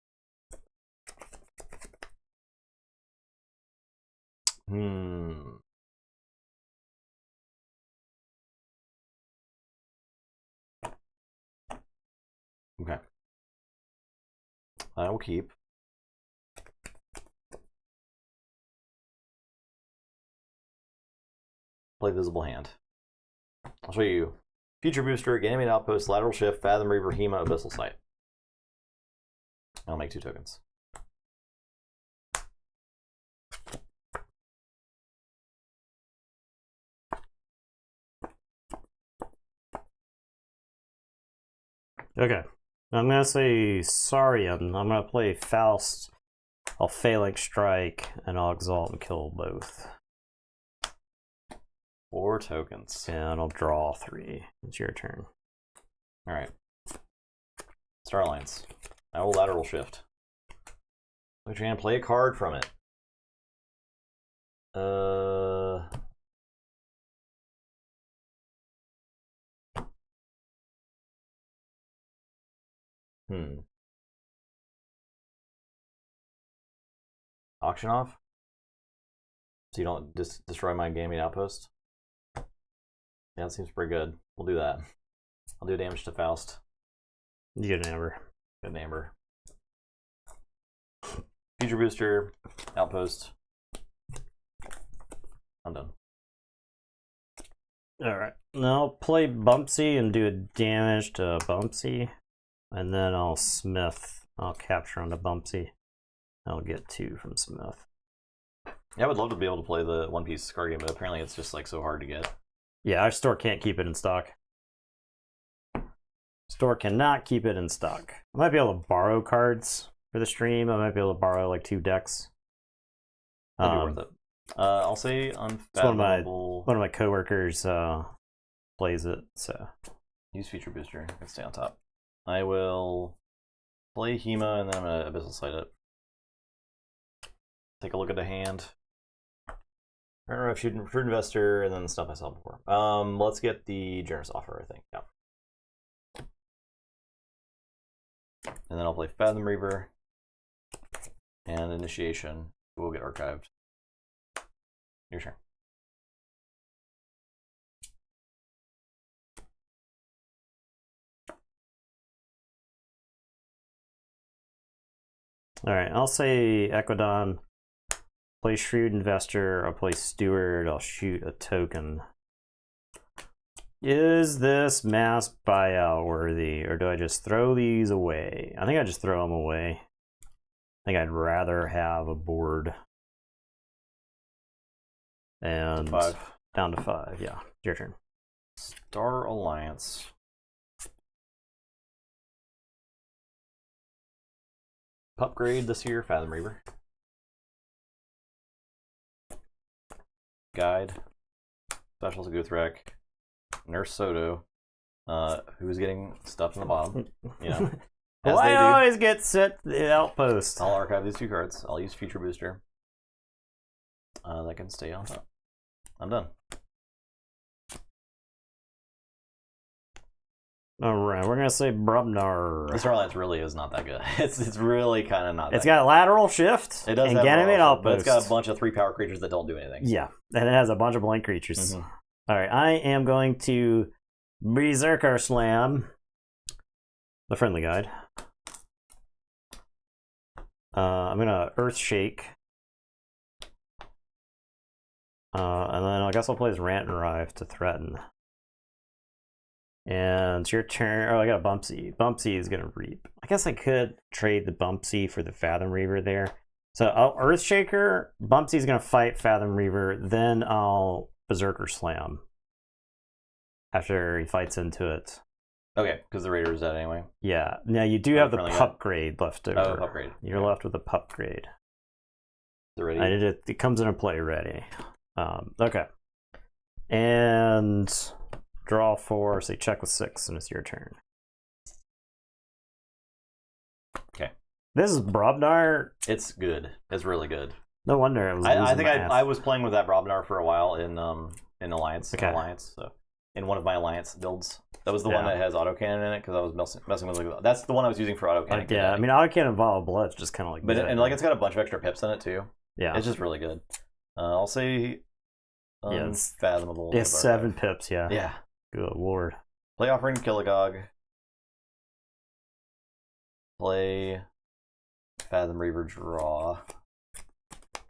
Okay. I will keep. Play Visible Hand. I'll show you Future Booster, Ganymede Outpost, Lateral Shift, Fathom Reaver, Hema, Abyssal Sight. I'll make 2 tokens. Okay. I'm going to say Saurian. I'm going to play Faust. I'll Phalanx Strike, and I'll Exalt and kill both. 4 tokens. And I'll draw 3. It's your turn. Alright. Star Alliance. I will Lateral Shift. I'm trying to play a card from it. Auction off? So you don't destroy my Ganymede Outpost? Yeah, that seems pretty good. We'll do that. I'll do damage to Faust. You get an Amber. Get an Amber. Future Booster, Outpost. I'm done. Alright. Now I'll play Bumpsy and do a damage to Bumpsy. And then I'll Smith. I'll capture onto Bumpsy. I'll get 2 from Smith. Yeah, I would love to be able to play the One Piece card game, but apparently it's just like so hard to get. Yeah, our store can't keep it in stock. Store cannot keep it in stock. I might be able to borrow cards for the stream. I might be able to borrow like 2 decks. That'd be worth it. I'll say Unfathomable. One of my coworkers plays it, so use Feature Booster. I can stay on top. I will play Hema and then I'm gonna Abyssal Sight it. Take a look at the hand. Shrewd Investor and then the stuff I saw before. Let's get the Generous Offer, I think. Yeah. And then I'll play Fathom Reaver and Initiation. We'll get archived. Your turn. Alright, I'll say Equidon. Play Shrewd Investor. I'll play Steward. I'll shoot a token. Is this mass buyout worthy, or do I just throw these away? I think I just throw them away. I think I'd rather have a board. And down to 5, yeah. Your turn. Star Alliance. pup grade this year, Fathom Reaver. Guide. Specials to Guthrak. Nurse Soto. Who's getting stuff in the bottom. You know. Well, I always get set the outpost. I'll archive these 2 cards. I'll use Future Booster. That can stay on top. I'm done. Alright, we're gonna say Brubnar. This Alliance really is not that good. It's really kind of not that It's got lateral shift. It does and have Ganymede outpost, but outpost. it's got a bunch of 3-power creatures that don't do anything. Yeah, and it has a bunch of blank creatures. Mhm. Alright, I am going to Berserker Slam. The friendly guide. I'm gonna Earth Shake. And then I guess I'll play this Rant and Rive to threaten. And it's your turn. Oh, I got a Bumpsy. Bumpsy is going to reap. I guess I could trade the Bumpsy for the Fathom Reaver there. So I'll Earthshaker. Bumpsy's going to fight Fathom Reaver. Then I'll Berserker Slam. After he fights into it. Okay, because the Raider is dead anyway. Yeah. Now you do have the pup grade left over. Oh, pup grade. You're left with the pup grade. Ready? It comes into play ready. Okay. And draw 4, so you check with 6, and it's your turn. Okay. This is Brobnar. It's good. It's really good. No wonder it was. I think I was playing with that Brobnar for a while in Alliance. Okay. Alliance. So in one of my Alliance builds, that was the one that has autocannon in it because I was messing with like that's the one I was using for autocannon. Yeah, I mean autocannon Volley of Blood's just kind of like. But and like it's got a bunch of extra pips in it too. Yeah. It's just really good. I'll say. It's unfathomable. It's 7 pips. Yeah. Yeah. Good lord. Play Offering Killigog. Play Fathom Reaver, draw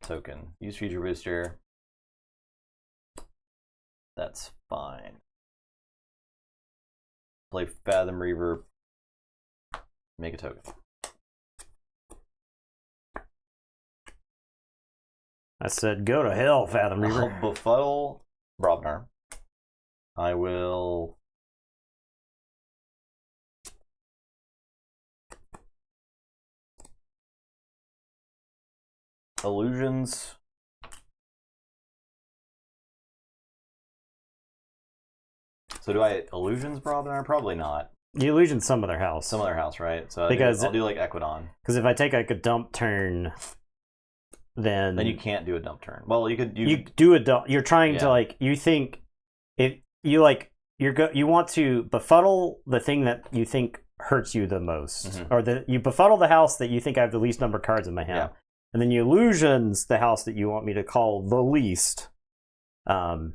token. Use Future Booster. That's fine. Play Fathom Reaver. Make a token. I said, go to hell, Fathom Reaver. I'll befuddle Brobnar. I will. Illusions. So do I illusions Brobnar? Probably not. You illusion some other house. Some other house, right? So Because I'll do like Equidon. Because if I take like a dump turn, then you can't do a dump turn. Well, you could. You do a dump. You're trying to like. You think it. You like. You want to befuddle the thing that you think hurts you the most, or you befuddle the house that you think I have the least number of cards in my hand, and then you illusions the house that you want me to call the least. All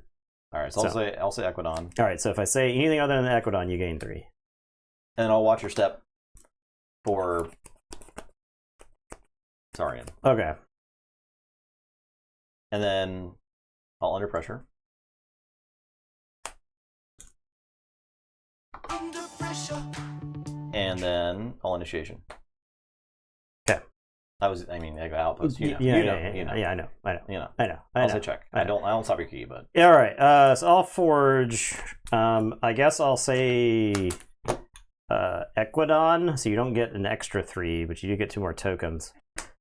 right, so I'll say Equidon. All right, so if I say anything other than Equidon, you gain 3. And I'll watch your step for Saurian. Okay. And then I'll Under Pressure. Under pressure. And then I'll Initiation. Okay. I go Outpost. You know. Yeah, I know. I'll say check. I don't stop your key, but yeah. All right. So I'll Forge. I guess I'll say Equidon, so you don't get an extra 3, but you do get 2 more tokens.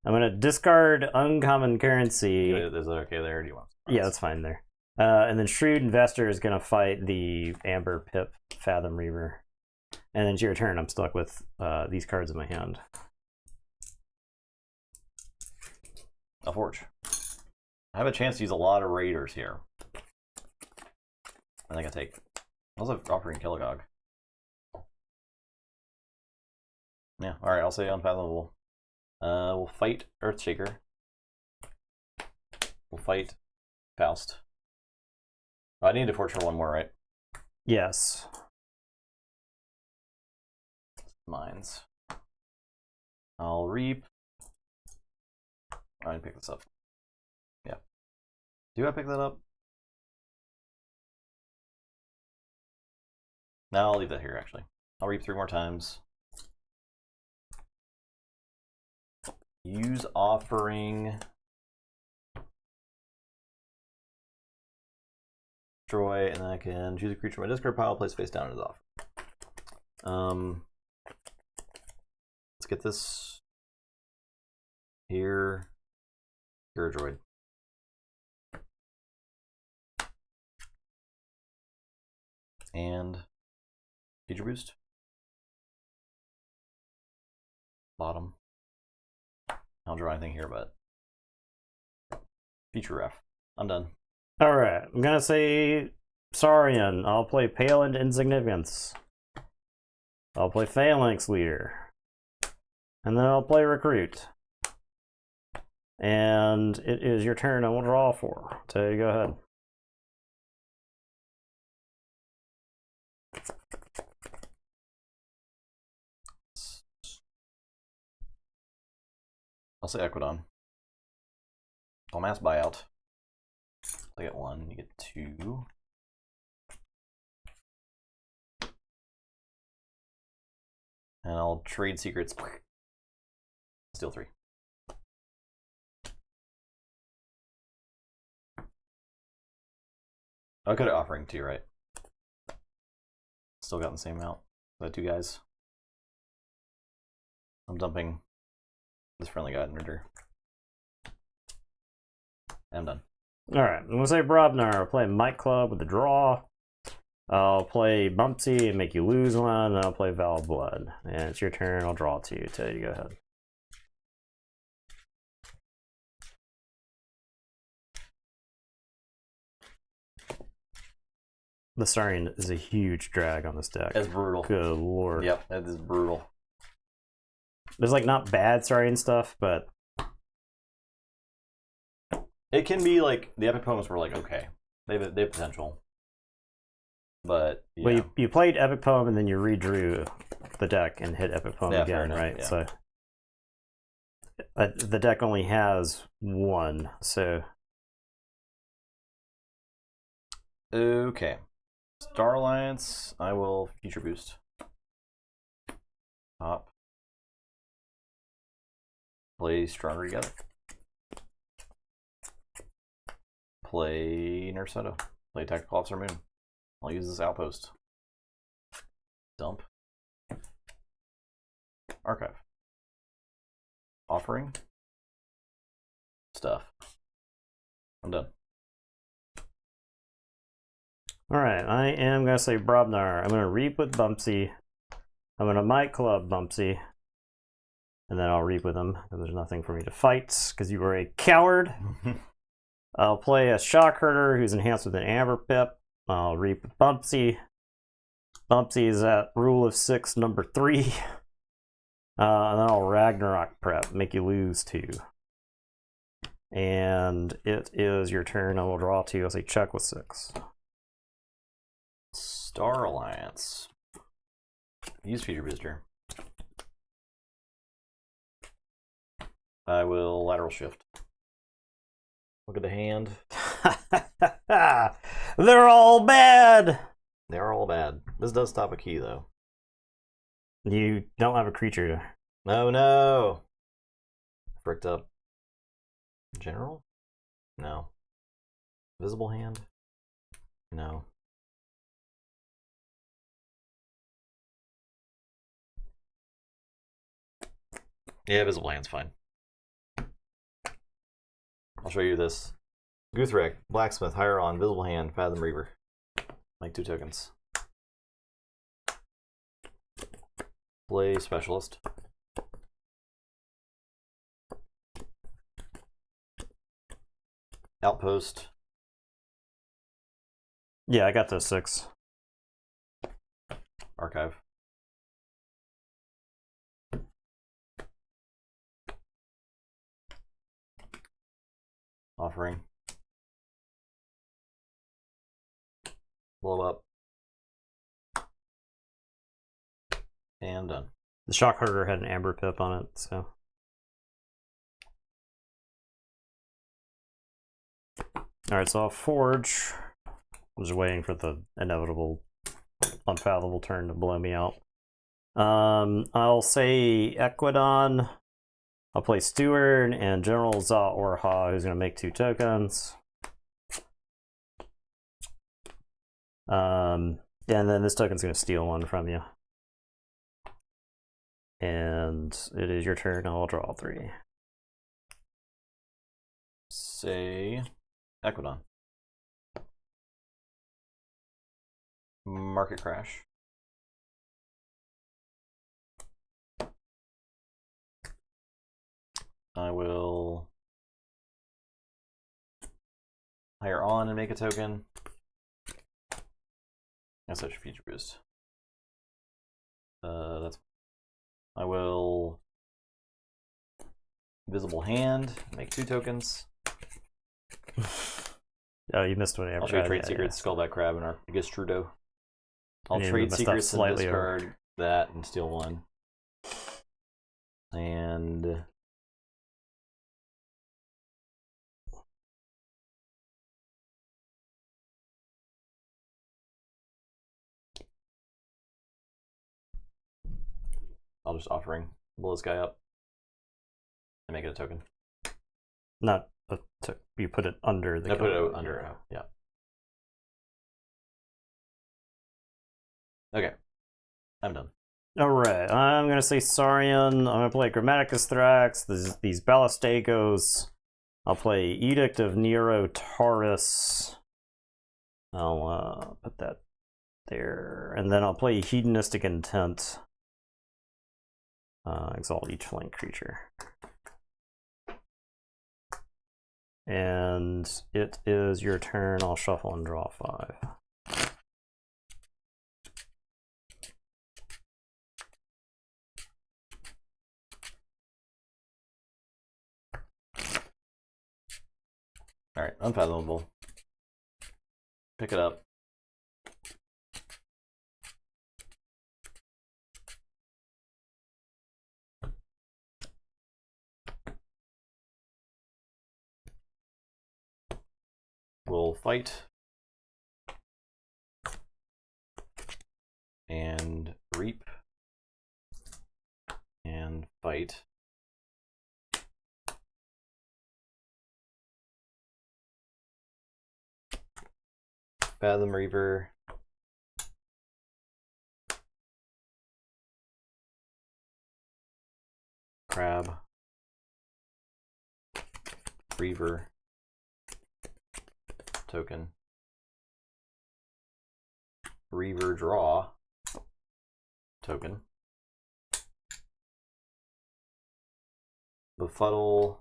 I'm gonna discard uncommon currency. Is that okay there? Or do you want? Yeah, that's fine there. And then Shrewd Investor is gonna fight the Amber Pip Fathom Reaver. And then it's your turn. I'm stuck with these cards in my hand. I'll Forge. I have a chance to use a lot of Raiders here. I think I take. Also Offering Killigog. Yeah, alright, I'll say Unfathomable. We'll fight Earthshaker. We'll fight Faust. Oh, I need to Forge for 1 more, right? Yes. Mines. I'll Reap. I need to pick this up. Yeah. Do I pick that up? No, I'll leave that here, actually. I'll Reap 3 more times. Use Offering. Destroy, and then I can choose a creature from my discard pile, place face down as off. Let's get this Here. You're a droid. And feature boost. Bottom. I don't draw anything here, but feature ref. I'm done. Alright, I'm gonna say Saurian. I'll play Pale and Insignificance. I'll play Phalanx Leader. And then I'll play Recruit. And it is your turn. I will draw 4. So you go ahead. I'll say Equidon. I'll mass buyout. I get 1, you get 2. And I'll trade secrets. Steal 3. I could have offering too, right? Still got the same amount. The 2 guys. I'm dumping this friendly guy in return. I'm done. Alright, I'm gonna say Brobnar. I'll play Might Club with the draw. I'll play Bumpsy and make you lose 1, and I'll play Valid Blood. And it's your turn. I'll draw 2. So you go ahead. The Saurian is a huge drag on this deck. It's brutal. Good lord. Yep, that is brutal. There's like not bad Saurian stuff, but it can be like the epic poems were like okay, they have potential, but yeah. Well, you played Epic Poem and then you redrew the deck and hit Epic Poem again, right? Yeah. So the deck only has 1, so okay. Star Alliance, I will feature boost. Top. Play Stronger Together. Play Nurse Soto. Play Tactical Officer Moon. I'll use this outpost. Dump. Archive. Offering. Stuff. I'm done. alright, I am gonna say Brobnar. I'm gonna Reap with Bumpsy. I'm gonna Might Club Bumpsy. And then I'll Reap with him, because there's nothing for me to fight, because you were a coward. I'll play a Shock Herder who's enhanced with an Amber Pip. I'll Reap with Bumpsy. Bumpsy is at Rule of 6, number 3. And then I'll Ragnarok Prep, make you lose 2. And it is your turn. I will draw 2. I'll say check with 6. Star Alliance. Use feature booster. I will lateral shift. Look at the hand. They're all bad! They're all bad. This does stop a key, though. You don't have a creature. No, no! Fricked up. General? No. Visible hand? No. Yeah, visible hand's fine. I'll show you this. Guthrak, Blacksmith, Higher On, Visible Hand, Fathom Reaver. Make 2 tokens. Play Specialist. Outpost. Yeah, I got those 6. Archive. Offering. Blow up. And done. The Shock Herder had an Amber Pip on it, so. Alright, so I'll Forge. I'm just waiting for the inevitable, unfathomable turn to blow me out. I'll say Equidon. I'll play Steward and General Za Orha, who's going to make 2 tokens. And then this token's going to steal 1 from you. And it is your turn. I'll draw 3. say Equidon. Market crash. I will hire on and make a token. That's such a feature boost. That's. I will visible hand, make 2 tokens. Oh, you missed one. I'll trade secrets, Skullback Crab, and Arcus Trudeau. I'll trade secrets and discard that and steal 1. And I'll just offering blow this guy up and make it a token. Not a you put it under the. I put it under. Yeah. Okay, I'm done. All right, I'm gonna say Saurian. I'm gonna play Grammaticus Thrax. These Ballistagos. I'll play Edict of Nero Taurus. I'll put that there, and then I'll play Hedonistic Intent. Exalt each flank creature. And it is your turn. I'll shuffle and draw 5. All right, Unfathomable. Pick it up. We'll fight and reap and fight. Fathom Reaver. Crab. Reaver. Token. Reaver draw. Token. Befuddle.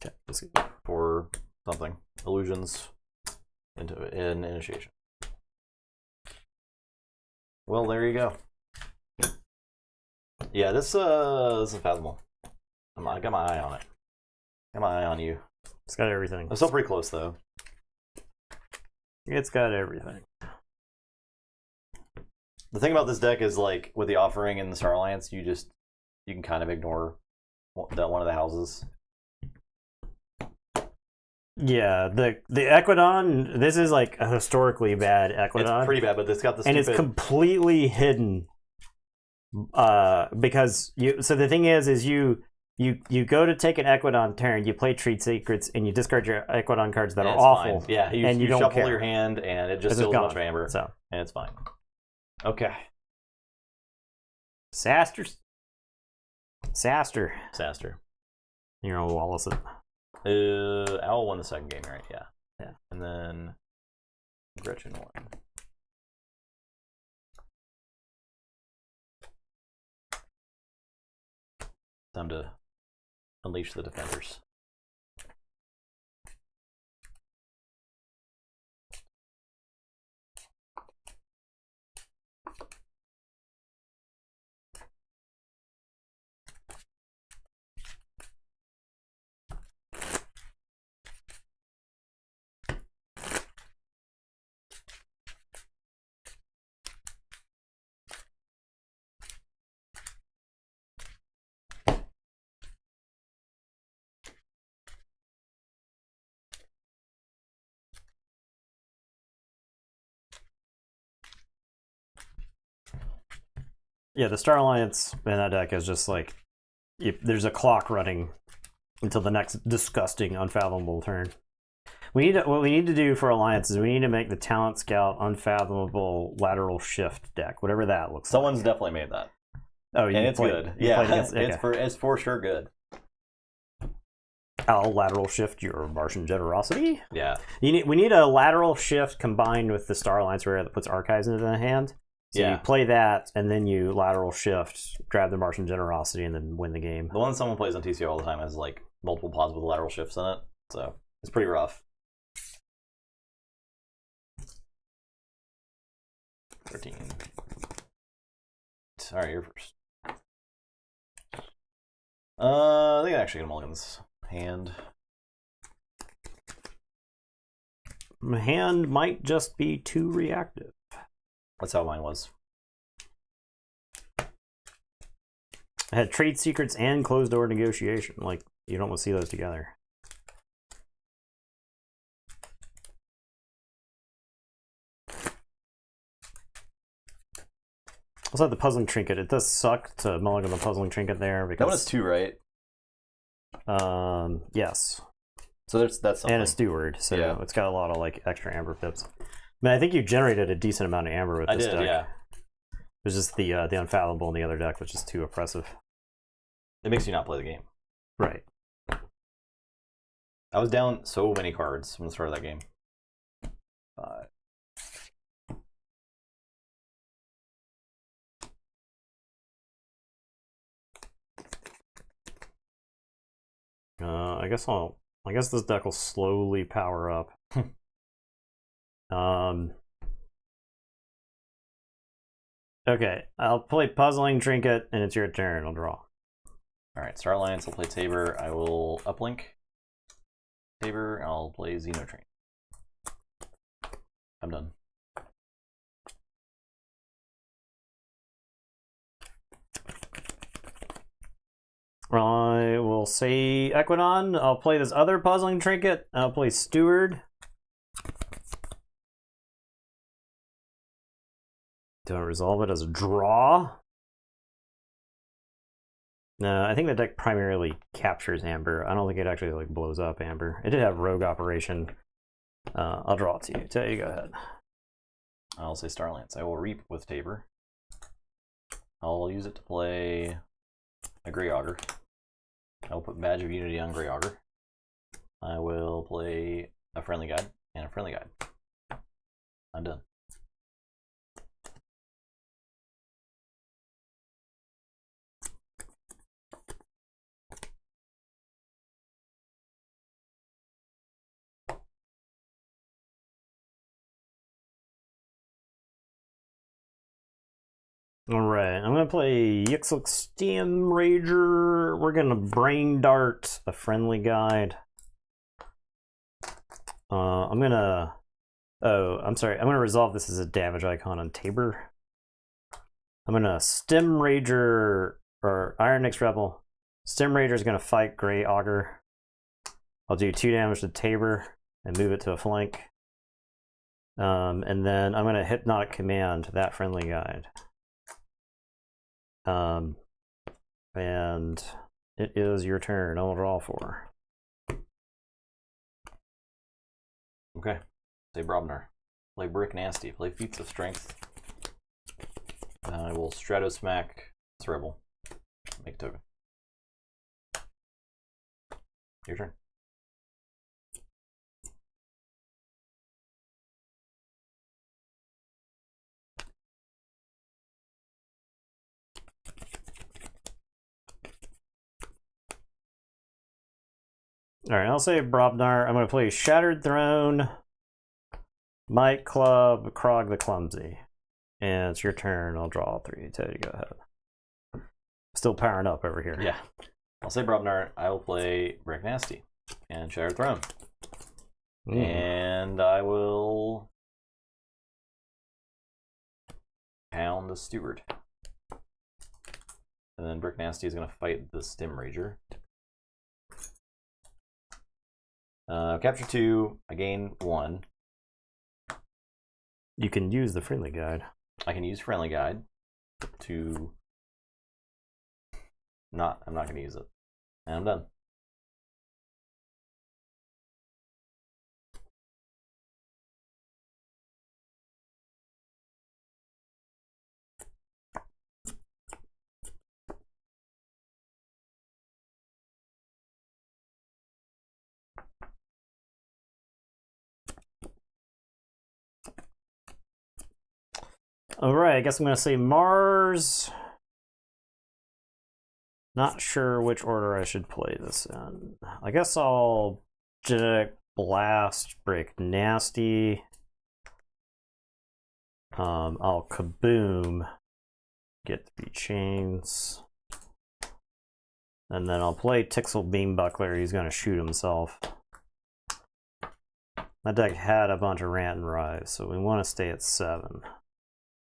Okay, let's see. For something. Illusions. In initiation. Well, there you go. Yeah, this is fathomable. I got my eye on it. Got my eye on you. It's got everything. I'm still pretty close though. It's got everything. The thing about this deck is, like, with the offering and the Star Alliance, you can kind of ignore that one of the houses. Yeah, the Equidon, this is like a historically bad Equidon. It's pretty bad, but it's got the and it's completely hidden. Because so the thing is you go to take an Equidon turn, you play Treat Secrets, and you discard your Equidon cards that are awful. Fine. Yeah, and you don't shuffle care. your hand, and it just steals a bunch of amber, so. And it's fine. Okay. Saster. You're gonna Wallace it. Owl won the second game, right? Yeah. Yeah. And then Gretchen won. Time to unleash the defenders. Yeah, the Star Alliance in that deck is just like, there's a clock running until the next disgusting, unfathomable turn. What we need to do for Alliance is we need to make the Talent Scout Unfathomable Lateral Shift deck, whatever that looks Someone's like. definitely made that. Oh, and it's good. Yeah, it's for sure good. I'll lateral shift your Martian generosity. Yeah. We need a lateral shift combined with the Star Alliance Rare that puts archives into the hand. So Yeah. you play that, and then you lateral shift, grab the Martian generosity, and then win the game. The one someone plays on TCO all the time has like multiple pods with lateral shifts in it, so it's pretty rough. 13. All right, you're first. I think I actually get a mulligan this hand. My hand might just be too reactive. That's how mine was. I had trade secrets and closed door negotiation. Like, you don't want to see those together. Also, the puzzling trinket. It does suck to mulligan the puzzling trinket there because That one is 2, right? Yes. So that's something. And a steward, so Yeah. it's got a lot of like extra amber pips. I mean, I think you generated a decent amount of amber with this deck. Yeah. It was just the unfathomable in the other deck, which is too oppressive. It makes you not play the game. Right. I was down so many cards from the start of that game. 5. I guess this deck will slowly power up. Okay, I'll play Puzzling Trinket, and it's your turn. I'll draw. Alright, Star Alliance, I'll play Tabor. I will uplink Tabor, I'll play Xenotrain. I'm done. I will say Equidon. I'll play this other Puzzling Trinket. I'll play Steward. Don't resolve it as a draw. No, I think the deck primarily captures Amber. I don't think it actually like blows up Amber. It did have Rogue Operation. I'll draw it to you. Tell you, go ahead. I'll say Star Alliance. I will reap with Tabor. I'll use it to play a Grey Augur. I will put Badge of Unity on Grey Augur. I will play a Friendly Guide and a Friendly Guide. I'm done. Alright, I'm gonna play Yixlix Steam Rager. We're gonna Brain Dart a Friendly Guide. I'm gonna resolve this as a damage icon on Tabor. I'm gonna Stem Rager or Iron Nyx Rebel. Stem Rager is gonna fight Grey Augur. I'll do 2 damage to Tabor and move it to a flank. And then I'm gonna Hypnotic Command that Friendly Guide. And it is your turn. I'll draw 4. Okay. Say Brobnar. Play Brick Nasty. Play Feats of Strength. I will Strato Smack this Rebel. Make a token. Your turn. Alright, I'll say Brobnar. I'm going to play Shattered Throne, Might Club, Krog the Clumsy. And it's your turn. I'll draw 3. Teddy, go ahead. Still powering up over here. Yeah. I'll say Brobnar. I will play Brick Nasty and Shattered Throne. And I will pound the Steward. And then Brick Nasty is going to fight the Stem Rager. Capture 2, I gain 1. You can use the Friendly Guide. I can use Friendly Guide to I'm not going to use it. And I'm done. Alright, I guess I'm going to say Mars. Not sure which order I should play this in. I guess I'll Genetic Blast, Break Nasty. I'll Kaboom, get 3 chains. And then I'll play Tixel Beambuckler. He's going to shoot himself. That deck had a bunch of Rant and Rise, so we want to stay at 7.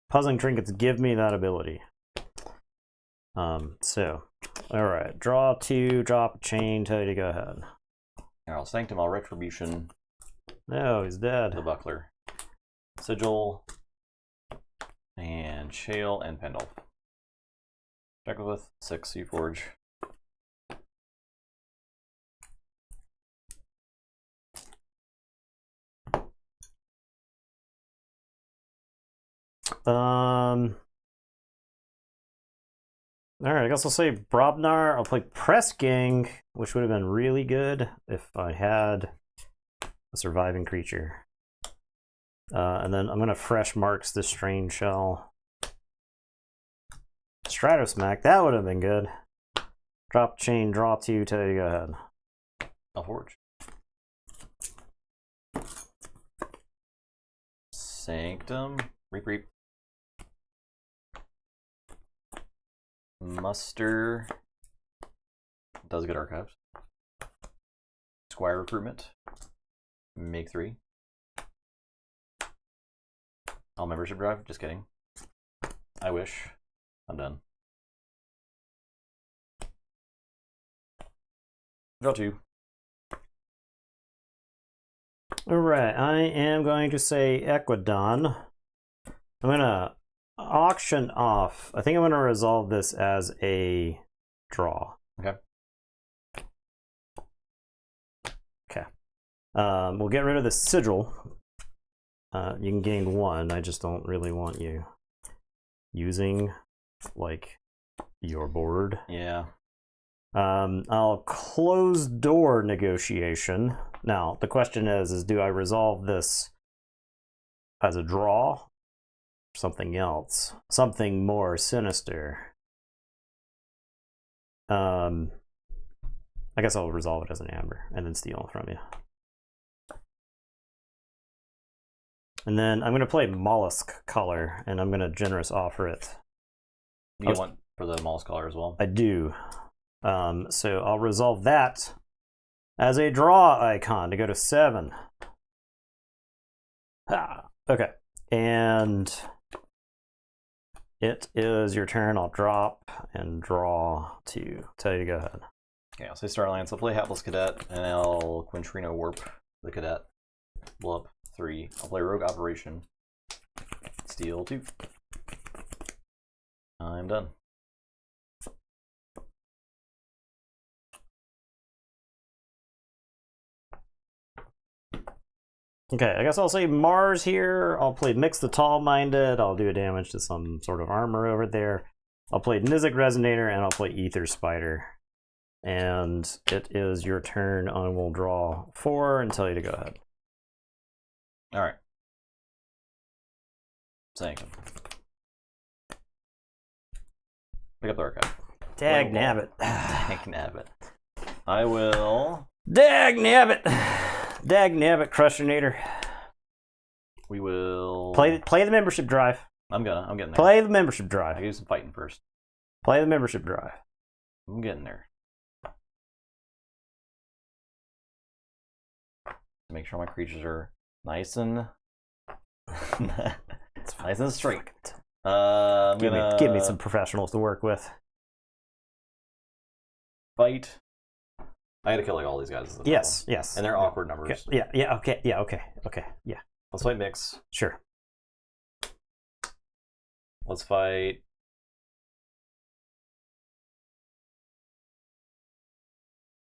Puzzling Trinkets give me that ability. Alright, draw 2, drop a chain, tell you to go ahead. I'll Sanctum, I'll Retribution. No, he's dead. The Buckler. Sigil. And Shale and Pendulph. Jackalith, 6, Keyforge. Alright, I guess I'll say Brobnar. I'll play Press Gang, which would have been really good if I had a surviving creature. And then I'm going to Fresh Marks this Strange Shell. Stratosmack, that would have been good. Drop chain, draw 2, tell you to go ahead. I'll Forge. Sanctum, Reap. Muster. Does get archives. Squire Recruitment. Make 3. All Membership Drive. Just kidding. I wish. I'm done. Draw 2. Alright, I am going to say Equidon. I'm going to auction off. I think I'm going to resolve this as a draw. Okay. We'll get rid of the Sigil. You can gain 1. I just don't really want you using, like, your board. Yeah. I'll close door Negotiation. Now, the question is do I resolve this as a draw? Something else, something more sinister. I guess I'll resolve it as an amber and then steal from you. And then I'm going to play Mollusk Color, and I'm going to generous offer it. You want for the Mollusk Color as well? I do. So I'll resolve that as a draw icon to go to 7. Okay, and it is your turn. I'll drop and draw 2. Tell you to go ahead. Okay, I'll say Starlance. I'll play Hapless Cadet, and I'll Quintrino Warp the Cadet. Blow up 3. I'll play Rogue Operation. Steal 2. I'm done. Okay, I guess I'll say Mars here. I'll play Mix the Tall-Minded. I'll do a damage to some sort of armor over there. I'll play Nizic Resonator, and I'll play Ether Spider. And it is your turn. I will draw 4 and tell you to go ahead. All right. Sanctum. Pick up the archive. Dag nabbit. Dag nabbit. I will. Dag nabbit. Dag nabbit, Crushinator. We will play the membership drive. I'm getting there. Play the membership drive. I do some fighting first. Play the membership drive. I'm getting there. Make sure my creatures are nice and nice and straight. Give me some professionals to work with. Fight. I gotta kill like all these guys. Yes. And they're awkward numbers. Okay. Yeah. Let's fight Mix. Sure. Let's fight.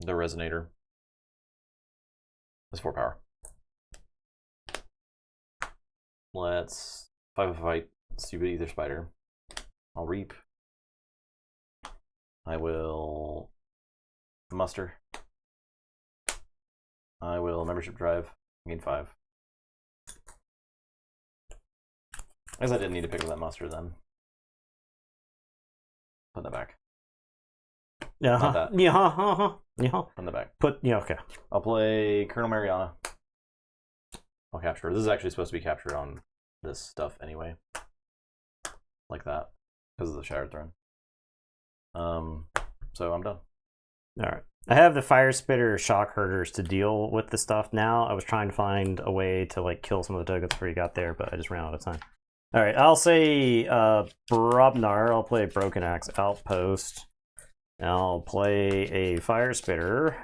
The Resonator. That's 4 power. Let's fight Stupid Ether Spider. I'll Reap. I will Muster. I will Membership Drive. Gain 5. I guess I didn't need to pick up that muster then. Put that back. Yeah. Not that. Yeah. Put that back. Okay. I'll play Colonel Mariana. I'll capture her. This is actually supposed to be captured on this stuff anyway. Like that. Because of the Shattered Throne. So I'm done. Alright. I have the Fire Spitter Shock Herders to deal with the stuff now. I was trying to find a way to like kill some of the tokens before you got there, but I just ran out of time. Alright, I'll say Brobnar. I'll play Broken Axe Outpost. I'll play a Fire Spitter.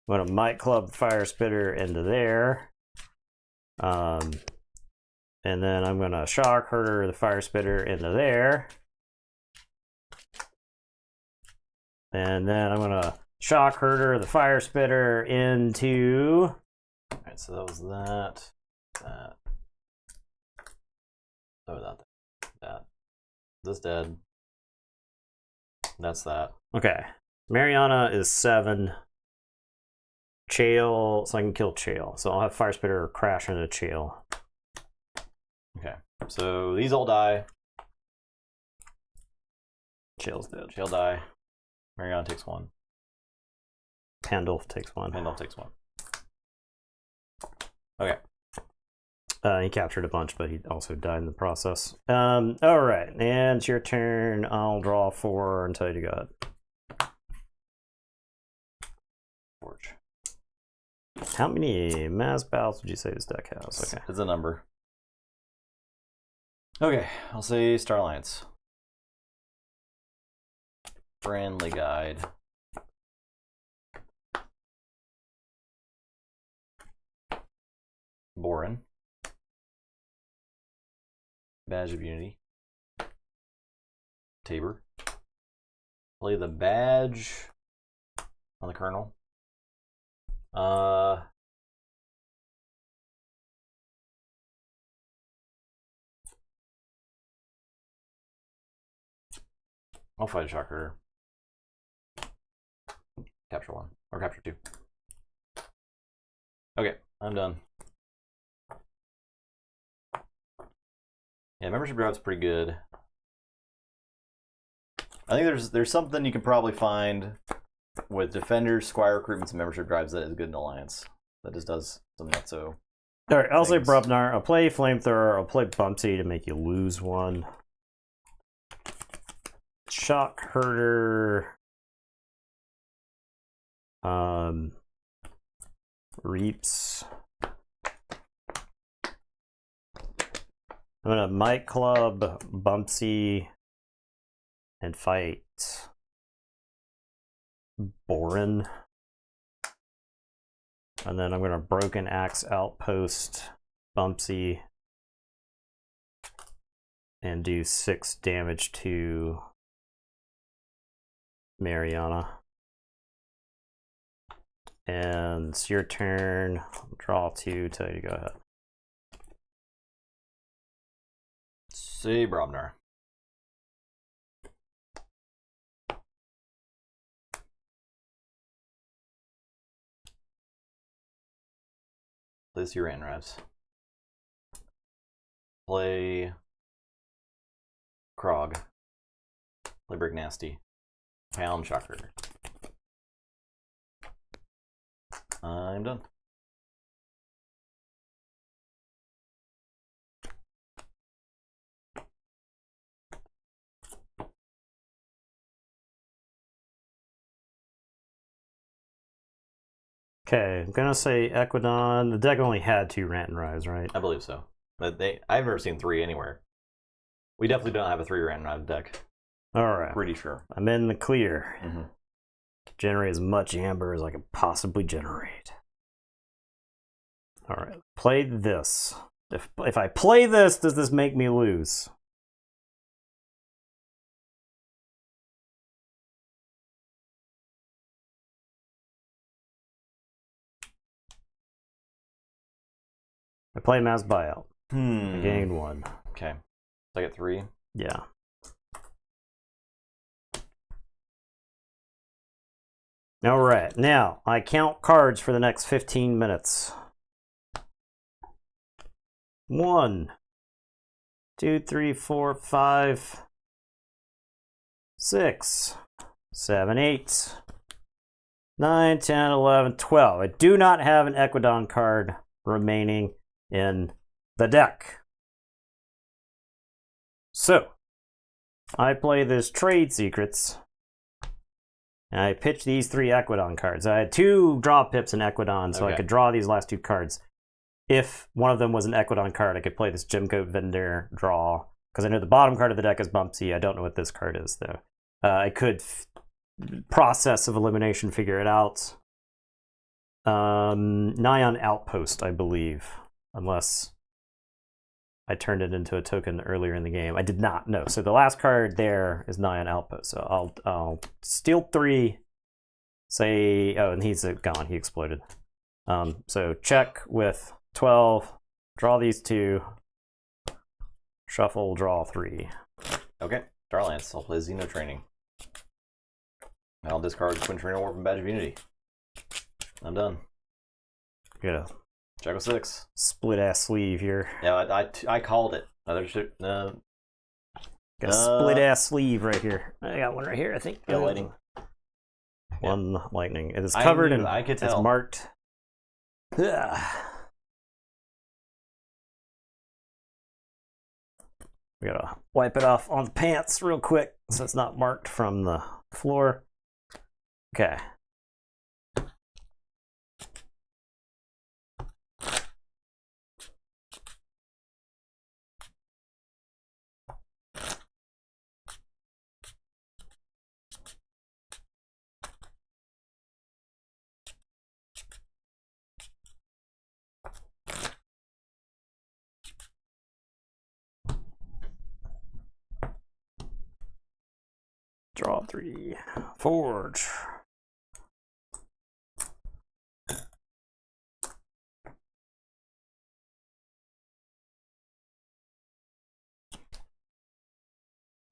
I'm going to Might Club Fire Spitter into there. And then I'm going to Shock Herder the Fire Spitter into there. And then I'm going to Shock Herder the Fire Spitter into... Alright, so that was that. Oh, that. This dead. That's that. Okay. Mariana is 7. Chael, so I can kill Chael. So I'll have Fire Spitter crash into Chael. Okay. So these all die. Chael's dead. Chael die. Mariana takes 1. Pandulf takes 1. Pandulf takes 1. Okay. He captured a bunch, but he also died in the process. Alright, and it's your turn. I'll draw 4 until you got Forge. How many mass battles would you say this deck has? Okay. It's a number. Okay, I'll say Star Alliance. Friendly Guide. Borin. Badge of Unity. Tabor. Play the badge on the Colonel. I'll fight a Shock Herder. Capture 1 or capture 2. Okay, I'm done. Yeah, membership drive's pretty good. I think there's something you can probably find with Defenders, Squire recruitments, and membership drives that is good in Alliance. That just does some nutso. Alright, I'll say Brobnar. I'll play Flamethrower. I'll play Bumpsy to make you lose 1. Shock Herder. Reaps. I'm gonna Might Club Bumpsy and fight Borin. And then I'm gonna Broken Axe Outpost Bumpsy and do 6 damage to Mariana. And it's your turn. Draw 2 till you go ahead. Say Brobnar. Play this Uran Ravs. Play Krog. Play Brick Nasty. Pound Shocker. I'm done. Okay, I'm gonna say Equidon. The deck only had 2 Rant and Rise, right? I believe so. But I've never seen 3 anywhere. We definitely don't have a 3 Rant and Rise deck. Alright. Pretty sure. I'm in the clear. Mm-hmm. Generate as much amber as I can possibly generate. Alright, play this. If I play this, does this make me lose? I play Mass Buyout. I gained 1. Okay. So I get 3. Yeah. Alright, now I count cards for the next 15 minutes. 1, 2, 3, 4, 5, 6, 7, 8, 9, 10, 11, 12. I do not have an Equidon card remaining in the deck. So, I play this Trade Secrets, and I pitch these 3 Equidon cards. I had 2 draw pips in Equidon, so I could draw these last 2 cards. If one of them was an Equidon card, I could play this Gemcoat Vendor draw, because I know the bottom card of the deck is Bumpsy. I don't know what this card is, though. I could process of elimination figure it out. Nyan Outpost, I believe, unless I turned it into a token earlier in the game. I did not know. So the last card there is Nyan Outpost. So I'll steal 3. Say, oh, and he's gone. He exploded. So check with 12. Draw these 2. Shuffle, draw 3. Okay. Starlance. I'll play Xeno Training. And I'll discard Twin Trainer Warp and Badge of Unity. I'm done. Get a Check with 6. split ass sleeve here. Yeah, I called it. Got a split ass sleeve right here. I got one right here, I think. Yeah, lightning. One lightning. It is covered and I could tell. it's marked. Ugh. We gotta wipe it off on the pants real quick so it's not marked from the floor. Okay. Draw 3. Forge.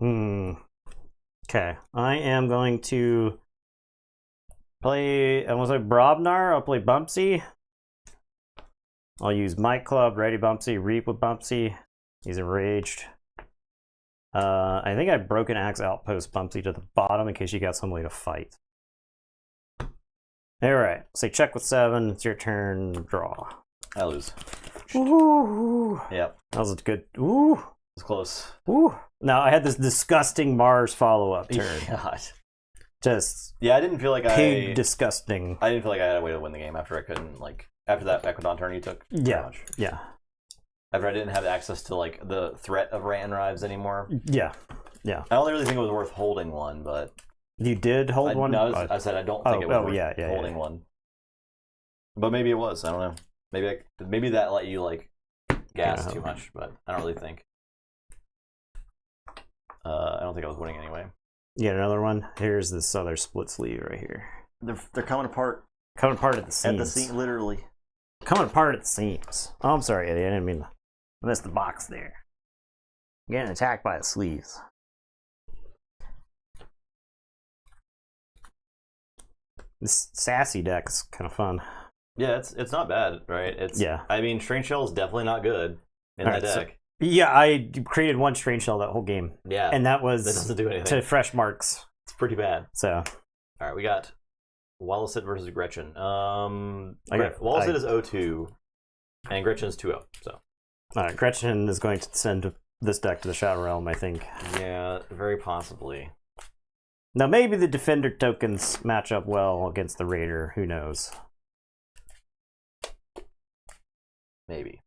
Okay. I am going to play. I want to play Brobnar. I'll play Bumpsy. I'll use Might Club, Ready Bumpsy, Reap with Bumpsy. He's enraged. I think I Broken Axe Outpost Bumpsy to the bottom in case you got somebody to fight. Alright, say check with 7. It's your turn. Draw. I lose. Ooh. Yep. That was a good. Ooh. It's close. Ooh. Now I had this disgusting Mars follow-up turn. God. Just. Yeah, I didn't feel like pig disgusting. I didn't feel like I had a way to win the game after I couldn't, like, after that Equidon turn you took. Yeah. Yeah. After I didn't have access to, like, the threat of Rant and Rives anymore. Yeah. Yeah. I don't really think it was worth holding one, but. You did hold one? No, I said I don't think it was worth holding one. But maybe it was. I don't know. Maybe that let you, like, gas too much, but I don't really think. I don't think I was winning anyway. Yeah, another one. Here's this other split sleeve right here. They're coming apart. Coming apart at the seams. At the seam, literally. Coming apart at the seams. Oh, I'm sorry, Eddie. I didn't mean to miss the box there. Getting attacked by the sleeves. This sassy deck is kind of fun. Yeah, it's not bad, right? I mean, Strange Shell is definitely not good in that deck. So, yeah, I created one Strange Shell that whole game. Yeah. And that doesn't do anything. To fresh marks. It's pretty bad. So. All right, we got Wallisit versus Gretchen. Wallisit is 0-2, and Gretchen is 2-0. So. All right, Gretchen is going to send this deck to the Shadow Realm, I think. Yeah, very possibly. Now, maybe the Defender tokens match up well against the Raider. Who knows? Maybe.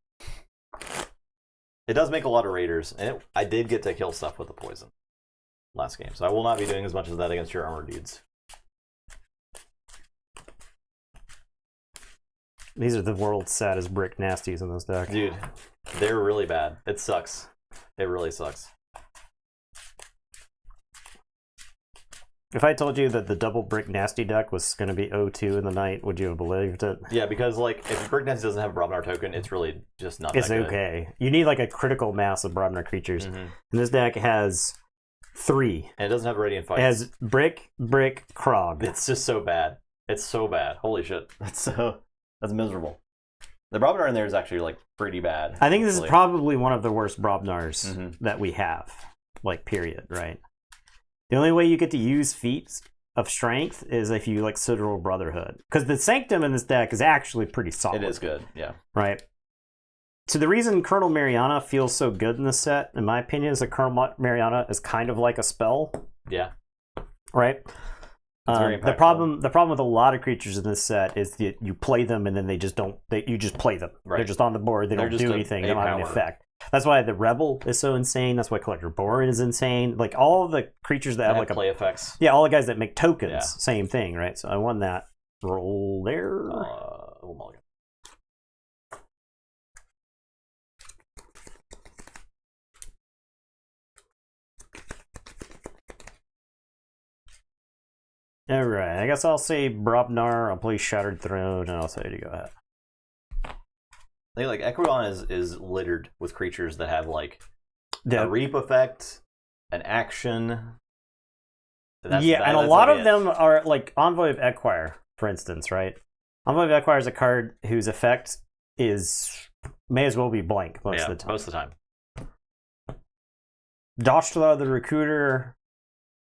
It does make a lot of Raiders, and I did get to kill stuff with the poison last game, so I will not be doing as much as that against your armor dudes. These are the world's saddest brick nasties in this deck. Dude, they're really bad. It sucks. It really sucks. If I told you that the double brick nasty deck was going to be 0-2 in the night, would you have believed it? Yeah, because like if brick nasty doesn't have a Brobnar token, it's really just not. It's that good. okay. You need like a critical mass of Brobnar creatures, and this deck has 3. And it doesn't have Radiant Fight. It has brick, Krog. It's just so bad. It's so bad. Holy shit. That's miserable. The Brobnar in there is actually like pretty bad. I think this is actually. probably one of the worst Brobnars that we have. Like, period, right? The only way you get to use feats of strength is if you like Citadel Brotherhood. Because the Sanctum in this deck is actually pretty solid. It is good, yeah. Right? So the reason Colonel Mariana feels so good in this set, in my opinion, is that Colonel Mariana is kind of like a spell. Yeah. Right? The problem with a lot of creatures in this set is that you play them and then they just don't. You just play them. Right. They're just on the board. They don't do anything. They don't have any effect. That's why the Rebel is so insane. That's why Collector Borin is insane. Like all of the creatures that have like play effects. Yeah, all the guys that make tokens, same thing, right? So I won that roll there. Mulligan. All right, I guess I'll say Brobnar. I'll play Shattered Throne, and I'll say to go ahead. I think like Equidon is littered with creatures that have like a reap effect, an action. And a lot of them are like Envoy of Equire, for instance, right? Envoy of Equire is a card whose effect may as well be blank most of the time. Most of the time. Doshla the Recruiter,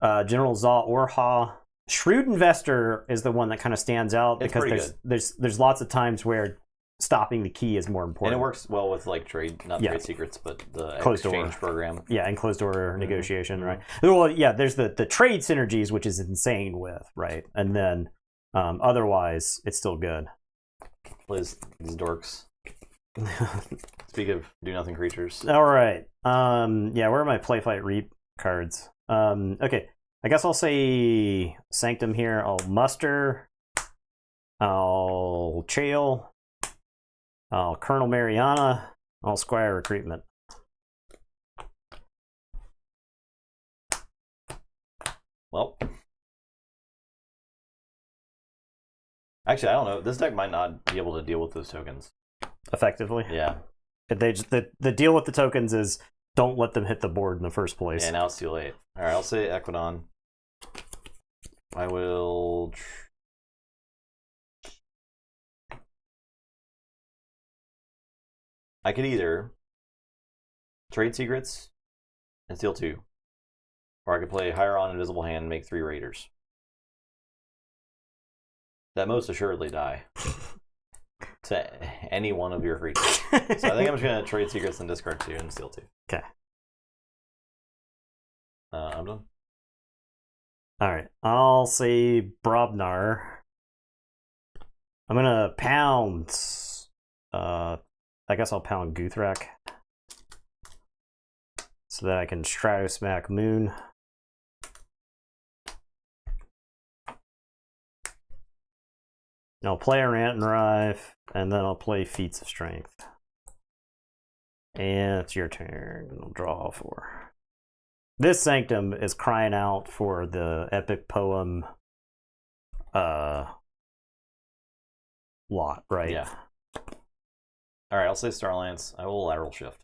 General Za Orha. Shrewd Investor is the one that kind of stands out because there's lots of times where stopping the key is more important. And it works well with like trade secrets, but the closed exchange door program. Yeah, and closed door negotiation, right? Well, yeah, there's the trade synergies, which is insane with, right? And then otherwise, it's still good. These dorks. Speak of do nothing creatures. All right. Yeah, where are my play fight reap cards? Okay. I guess I'll say Sanctum here. I'll muster. I'll chail. I'll Colonel Mariana. I'll Squire Recruitment. Well, actually, I don't know. This deck might not be able to deal with those tokens effectively. Yeah. The deal with the tokens is don't let them hit the board in the first place. Yeah, now it's too late. All right, I'll say Equidon. I will. I could either trade secrets and steal 2, or I could play higher on Invisible Hand and make 3 raiders. That most assuredly die to any one of your creatures. So I think I'm just gonna trade secrets and discard 2 and steal 2. Okay. I'm done. All right. I'll say Brobnar. I'm gonna pound. I guess I'll pound Guthrak so that I can Stratosmack Moon. I'll play a Rant and Rive, and then I'll play Feats of Strength. And it's your turn. I'll draw 4. This Sanctum is crying out for the epic poem lot, right? Yeah. All right, I'll say Starlance. I will lateral shift.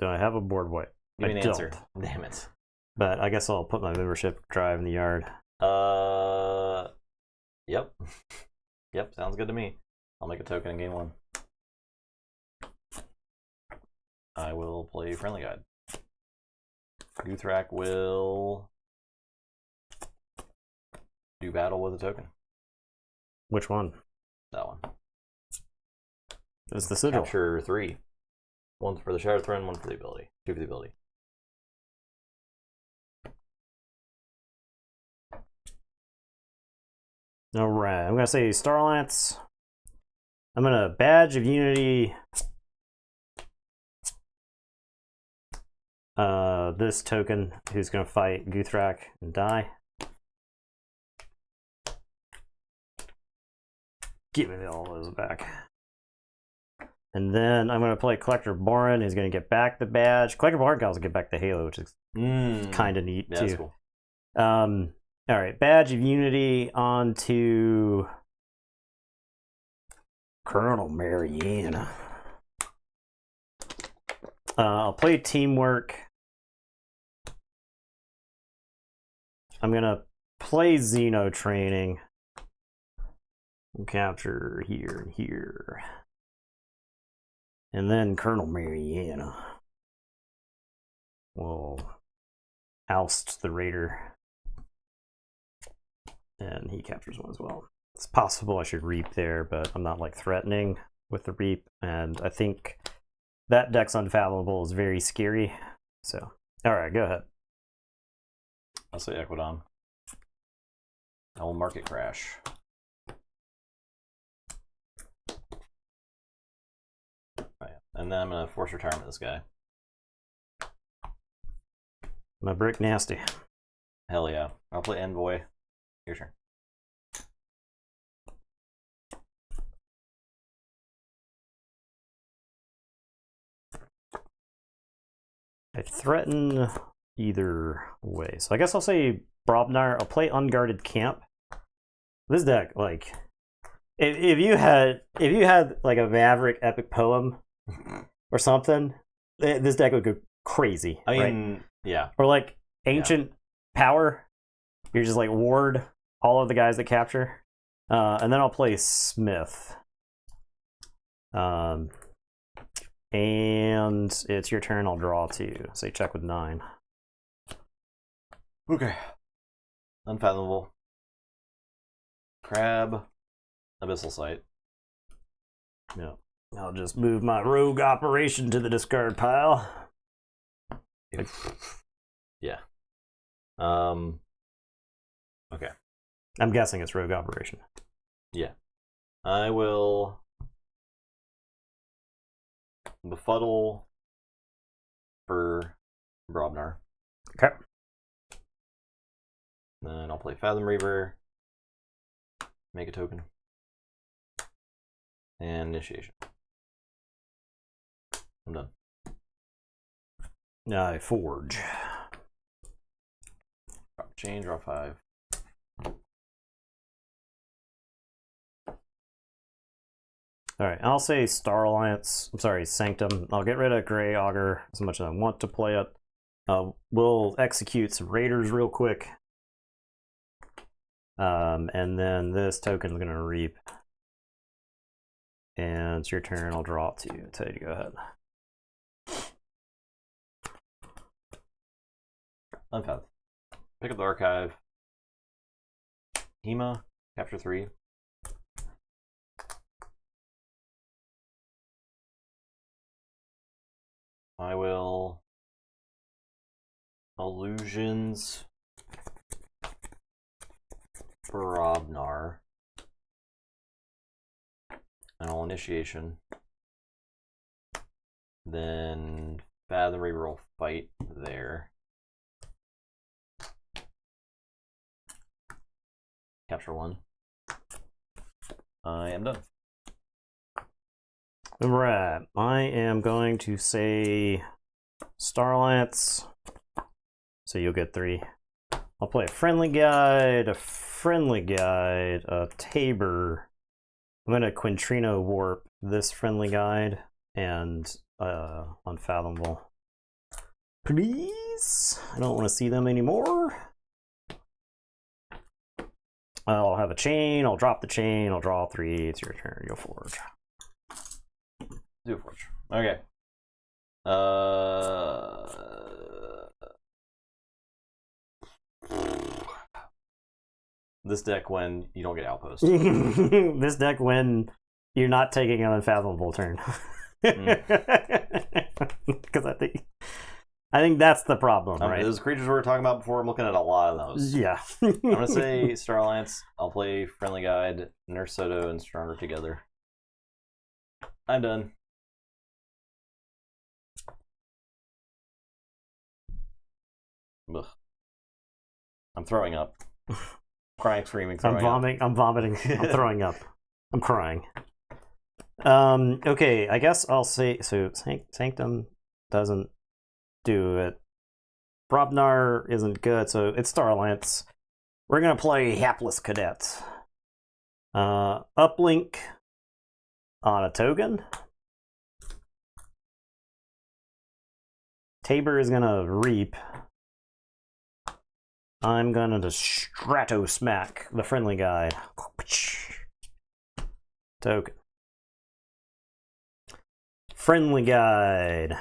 Do I have a board wipe? Give me an answer. Don't. Damn it. But I guess I'll put my membership drive in the yard. Yep. Yep, sounds good to me. I'll make a token in game 1. I will play Friendly Guide. Guthrak will do battle with a token. Which one? That one. It's the sigil. Capture 3. 1 for the Shattered Throne, 1 for the ability. 2 for the ability. All right, I'm gonna say Starlance. I'm gonna Badge of Unity. This token who's gonna fight Guthrak and die. Give me all those back. And then I'm going to play Collector Borin, who's going to get back the badge. Collector Borin can also get back the Halo, which is kind of neat, too. That's cool. All right, Badge of Unity on to Colonel Mariana. I'll play Teamwork. I'm going to play Xeno Training. We'll capture here and here. And then Colonel Mariana will oust the raider. And he captures one as well. It's possible I should reap there, but I'm not like threatening with the reap. And I think that deck's unfathomable is very scary. So, all right, go ahead. I'll say Equidon. I will market crash. And then I'm going to force retirement this guy. My brick nasty. Hell yeah. I'll play Envoy. Your turn. I threaten either way. So I guess I'll say Brobnar. I'll play Unguarded Camp. This deck, like, if you had like a Maverick epic poem or something, this deck would go crazy. I mean, right? yeah. Or like Ancient Power. You're just like ward all of the guys that capture. And then I'll play Smith. And it's your turn. I'll draw 2. Say check with 9. Okay. Unfathomable. Crab. Abyssal Sight. Yeah. I'll just move my rogue operation to the discard pile. Yeah. Okay. I'm guessing it's rogue operation. Yeah. I will befuddle for Brobnar. Okay. Then I'll play Fathom Reaver. Make a token. And Initiation. I'm done. I forge. Drop chain, draw 5. All right, I'll say Star Alliance. I'm sorry, Sanctum. I'll get rid of Grey Augur as much as I want to play it. We'll execute some Raiders real quick. And then this token's going to reap. And it's your turn. I'll draw 2. I'll tell you to go ahead. Unfathom. Pick up the archive. Hema, capture 3. I will Illusions Brobnar. And I'll Initiation. Then Fathom Reaver will fight there. Capture 1. I am done. All right, I am going to say Star Alliance. So you'll get 3. I'll play a Friendly Guide, a Tabor. I'm going to Quintrino Warp this Friendly Guide and Unfathomable. Please? I don't want to see them anymore. I'll have a chain, I'll drop the chain, I'll draw 3, it's your turn, you'll forge. Do forge. Okay. This deck when you don't get outpost. This deck when you're not taking an unfathomable turn. Because I think that's the problem, right? Those creatures we were talking about before, I'm looking at a lot of those. Yeah. I'm going to say Star Alliance. I'll play Friendly Guide, Nurse Soto, and Stronger together. I'm done. Ugh. I'm throwing up. Crying, screaming, throwing I'm vomiting. I'm throwing up. I'm crying. Okay, I guess I'll say so. Sanctum doesn't do it. Brobnar isn't good, so it's Star Alliance. We're gonna play Hapless Cadet. Uplink on a token. Tabor is gonna reap. I'm gonna just Strato Smack the Friendly Guy. Token. Friendly Guide.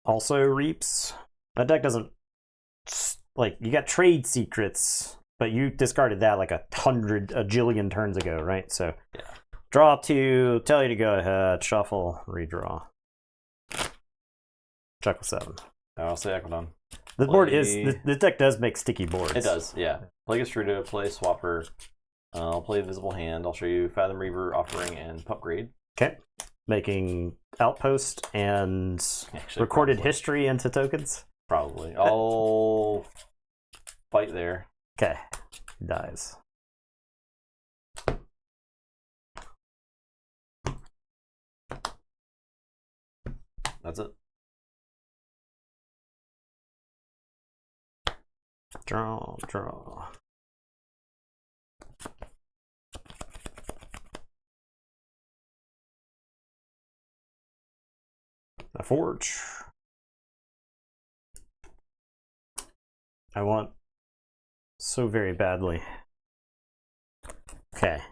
Also reaps. That deck doesn't, like, you got trade secrets, but you discarded that like a jillion turns ago, right? So yeah. Draw 2, tell you to go ahead, shuffle, redraw. Chuckle 7. I'll say Aquadon. The board is, the deck does make sticky boards. It does, yeah. Play Gastruda, play Swapper. I'll play Visible Hand. I'll show you Fathom Reaver, Offering, and Pupgrade. Okay. Making Outpost and Actually, recorded probably. history into tokens. Probably. I'll fight there. Okay. Dies. That's it. Draw, draw. A Forge. I want so very badly. Okay.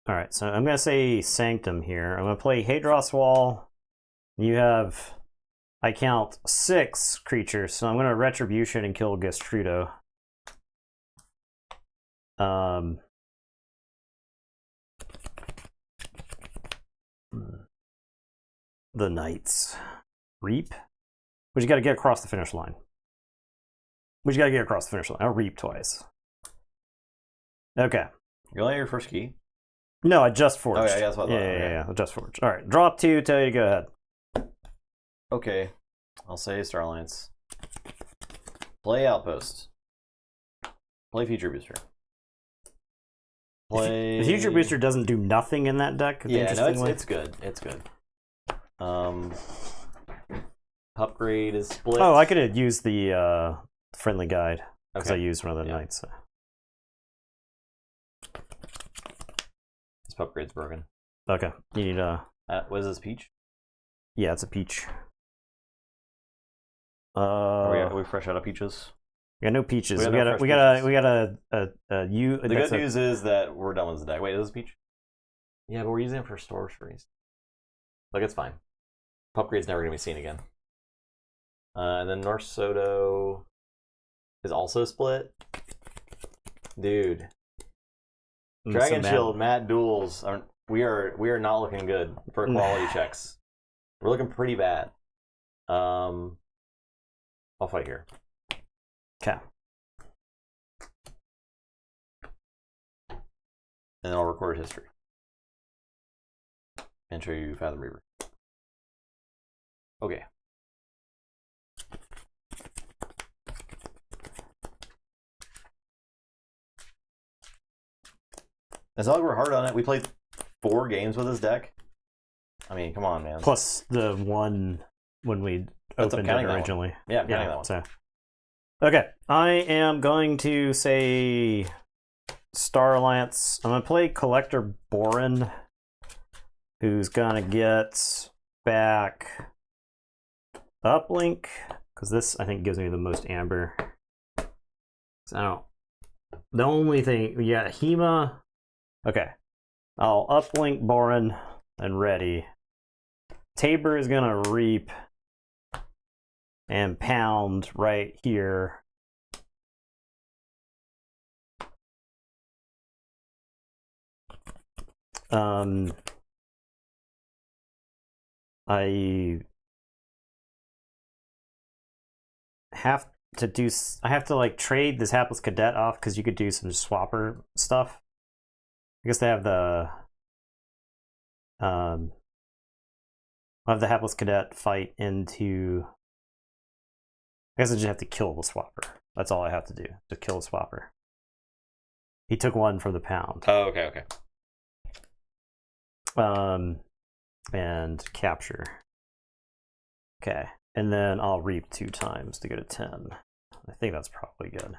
Alright, so I'm going to say Sanctum here. I'm going to play Hadros Wall. You have, I count 6 creatures, so I'm going to Retribution and kill Gastrudo. The Knights. Reap? We just got to get across the finish line. I'll reap twice. Okay. You're only your first key? No, I just forged. Oh, yeah, that's what I thought. Yeah, I just forged. All right, draw 2, tell you to go ahead. Okay. I'll say Star Alliance. Play Outpost. Play Future Booster. Play... The Future Booster doesn't do nothing in that deck. Yeah, no, it's good. It's good. Upgrade is split. Oh, I could have used the Friendly Guide because I used one of the Knights. So. This upgrade's broken. Okay, you need what is this, Peach? Yeah, it's a peach. Are we fresh out of peaches? We got no peaches. We got a The good news is that we're done with the deck. Wait, is this peach? Yeah, but we're using it for sorceries. Like, it's fine. Upgrade's never gonna be seen again. And then North Soto is also split. Dude. Dragon Shield, Matt Duels. We are not looking good for quality checks. We're looking pretty bad. I'll fight here. Okay. And then I'll record history. And show you Fathom Reaver. Okay. It's not like we're hard on it. We played 4 games with this deck. I mean, come on, man. Plus the one when we opened it originally. Yeah, I'm counting that one. So. Okay, I am going to say Star Alliance. I'm going to play Collector Borin, who's going to get back Uplink, because this, I think, gives me the most amber. So, the only thing, yeah, Hema. Okay, I'll Uplink Borin and ready. Tabor is going to reap and pound right here. I have to like trade this Hapless Cadet off because you could do some swapper stuff. I guess they have the I'll have the Hapless Cadet fight into. I guess I just have to kill the swapper. That's all I have to do. To kill the swapper. He took 1 from the pound. Oh, okay. And capture. Okay. And then I'll reap 2 times to go to 10. I think that's probably good.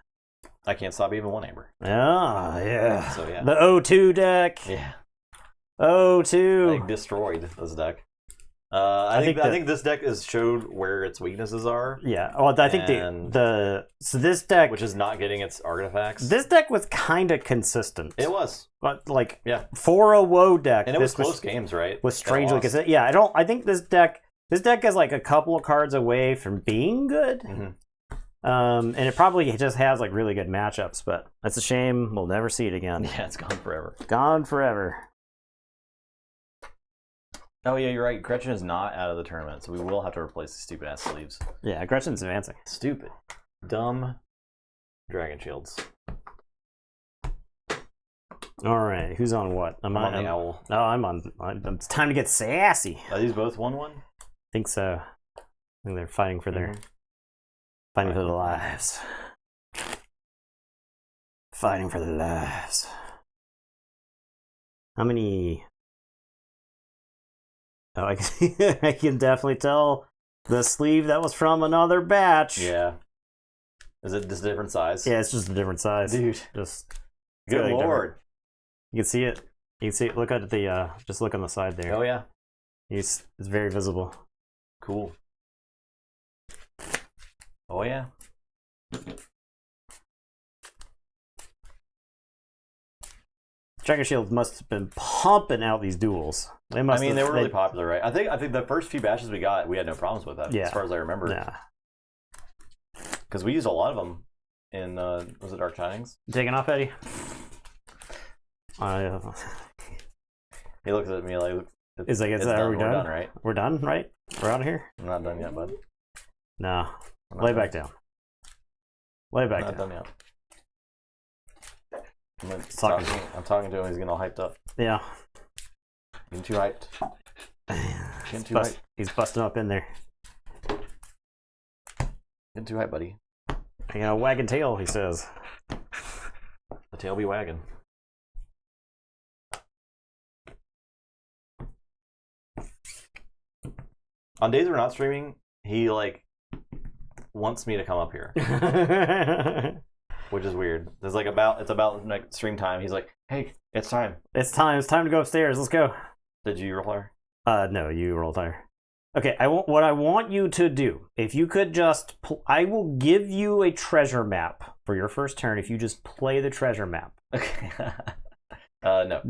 I can't stop even 1 amber. Ah, yeah. So, yeah. The O2 deck. Yeah. O2. I destroyed this deck. I think this deck is showed where its weaknesses are. Yeah. Well, I think so this deck, which is not getting its artifacts. This deck was kind of consistent. It was, but like yeah, for a WoW deck, and it was close games, right? Was strangely consistent. Yeah, I think this deck is like a couple of cards away from being good. And it probably just has like really good matchups, but that's a shame. We'll never see it again. Yeah, it's gone forever. Gone forever. Oh yeah, you're right. Gretchen is not out of the tournament, so we will have to replace the stupid ass sleeves. Yeah, Gretchen's advancing. Stupid, dumb dragon shields. All right, who's on what? I'm on the owl. No, I'm on. It's time to get sassy. Are these both 1/1? I think so. I think they're fighting for their fighting for their lives. Fighting for their lives. How many? Oh, I can definitely tell the sleeve that was from another batch. Yeah. Is it just a different size? Yeah, it's just a different size. Dude. Just good lord. Different. You can see it. You can see it. Look at the just look on the side there. Oh yeah. It's very visible. Cool. Oh yeah. Dragon Shield must have been pumping out these duels. They were really popular, right? I think the first few batches we got, we had no problems with that, as far as I remember. Yeah. Because we used a lot of them in, was it Dark Shinings? Taking off, Eddie? He looks at me like, are we done? Right? We're done, right? We're out of here? I'm not done yet, bud. No. Lay back down. Lay back down. Not done yet. I'm talking to him. He's getting all hyped up. Yeah. Getting too hyped. Getting too hyped. He's busting up in there. Getting too hyped, buddy. You know, wagging tail, he says. The tail be wagging. On days we're not streaming, he like wants me to come up here. Which is weird. It's about like stream time. He's like, "Hey, it's time. It's time to go upstairs. Let's go." Did you roll fire? No, you roll fire. Okay, what I want you to do. If you could just, I will give you a treasure map for your first turn. If you just play the treasure map. Okay. No.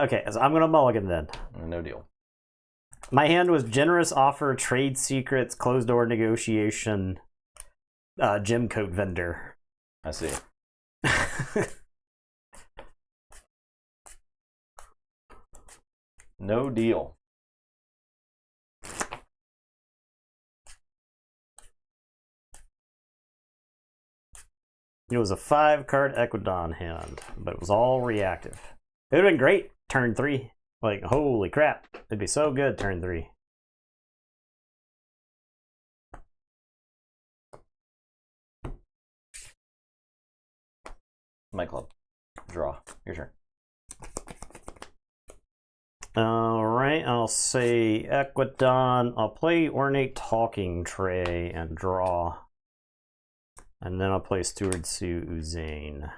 Okay, so I'm gonna mulligan then. No deal. My hand was generous offer, trade secrets, closed door negotiation, gem coat vendor. I see. No deal. It was a 5-card Equidon hand, but it was all reactive. It would have been great turn 3. Like, holy crap. It'd be so good turn 3. My club. Draw. Your turn. Alright, I'll say Equidon. I'll play Ornate Talking Tray and draw. And then I'll play Steward Sue Uzane.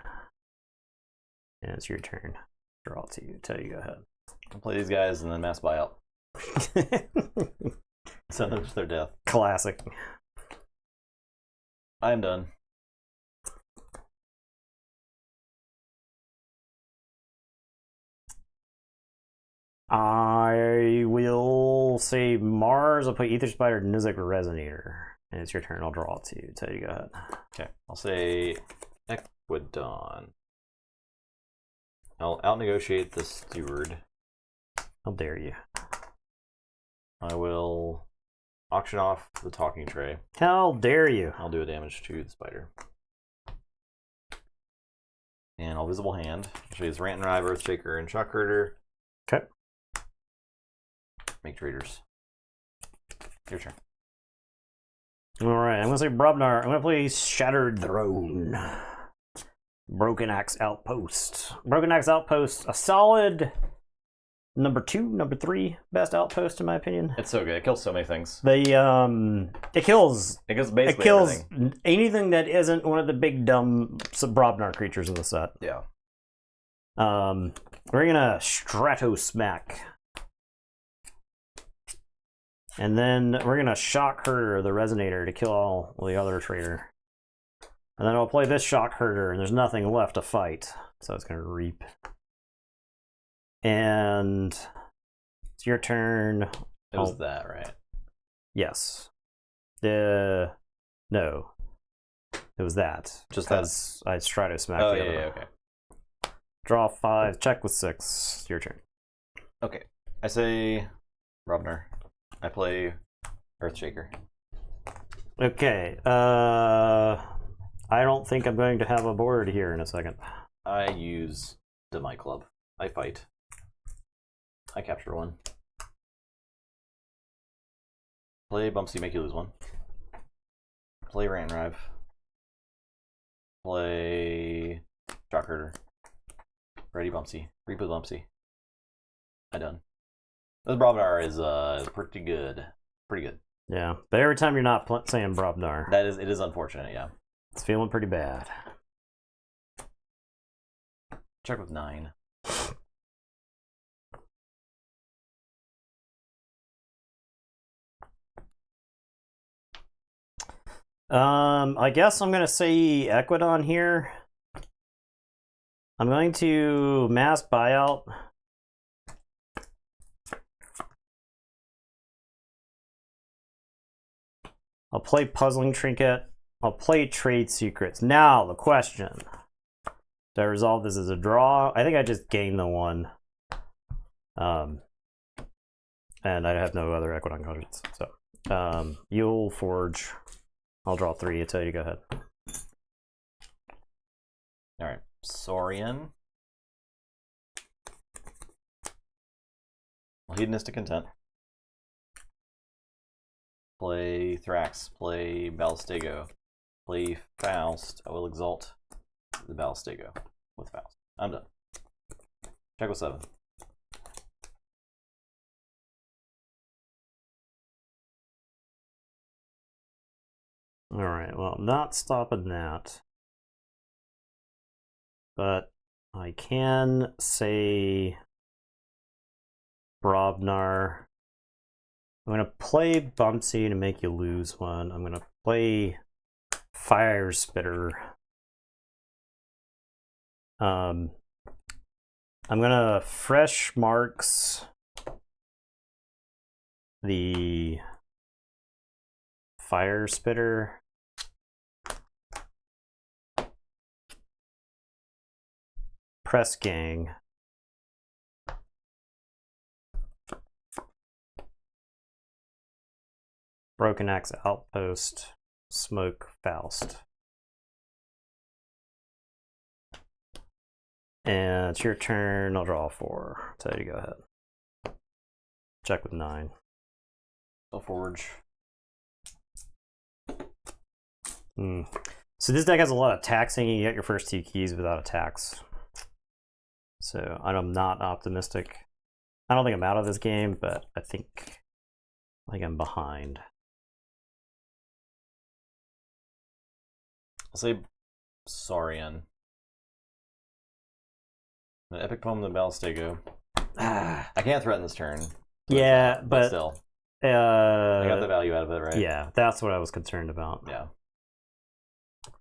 And it's your turn. Draw to you. Tell you go ahead. I'll play these guys and then mass buyout. Send them to their death. Classic. I am done. I will say Mars. I'll play Ether Spider, Nizek Resonator. And it's your turn. I'll draw it to you. Tell you go ahead. Okay. I'll say Equidon. I'll out-negotiate the Steward. How dare you. I will auction off the Talking Tray. How dare you. I'll do a damage to the Spider. And I'll visible hand. I'll show you this Rant and Rive, Earthshaker, and Shockherder. Okay. Make traders. Your turn. Alright, I'm going to say Brobnar. I'm going to play Shattered Throne. Broken Axe Outpost. Broken Axe Outpost, a solid number 2, number 3 best outpost in my opinion. It's so good. It kills so many things. It kills basically everything. Anything that isn't one of the big dumb Brobnar creatures in the set. Yeah. We're gonna Strato Smack. And then we're gonna shock herder the resonator to kill all the other traitor. And then I'll play this shock herder, and there's nothing left to fight. So it's gonna reap. And it's your turn. It was that, right? Yes. No. It was that. Just because I Strato smacked Oh, the other yeah, one. okay. Draw 5, check with 6. It's your turn. Okay. I say Robner. I play Earthshaker. Okay. I don't think I'm going to have a board here in a second. I use Demi Club. I fight. I capture 1. Play Bumpsy, make you lose 1. Play Rant and Rive. Play Shock Herder. Ready Bumpsy. Reap with Bumpsy. I done. This Brobnar is pretty good. Pretty good. Yeah, but every time you're not saying Brobnar, It is unfortunate, yeah. it's feeling pretty bad. Check with 9. I guess I'm gonna say Equidon here. I'm going to mass buyout. I'll play Puzzling Trinket. I'll play Trade Secrets. Now, the question. Do I resolve this as a draw? I think I just gained the 1. And I have no other Equidon cards. So, you'll Forge. I'll draw 3. I tell you to go ahead. Alright. Saurian. Hedonistic Content. Play Thrax. Play Ballistego. Play Faust. I will exalt the Ballistego with Faust. I'm done. Check with 7. Alright, well, I'm not stopping that. But I can say Brobnar. I'm going to play Bumpsy to make you lose 1. I'm going to play Fire Spitter. I'm going to Fresh Marks the Fire Spitter. Press Gang. Broken Axe Outpost. Smoke Faust. And it's your turn. I'll draw 4. Tell you to go ahead. Check with 9. I'll Forge. So this deck has a lot of taxing. You get your first 2 keys without a tax. So I'm not optimistic. I don't think I'm out of this game, but I think I'm behind. I'll say Saurian. An Epic Poem of the Ballistego. I can't threaten this turn. Yeah, but still. I got the value out of it, right? Yeah, that's what I was concerned about. Yeah.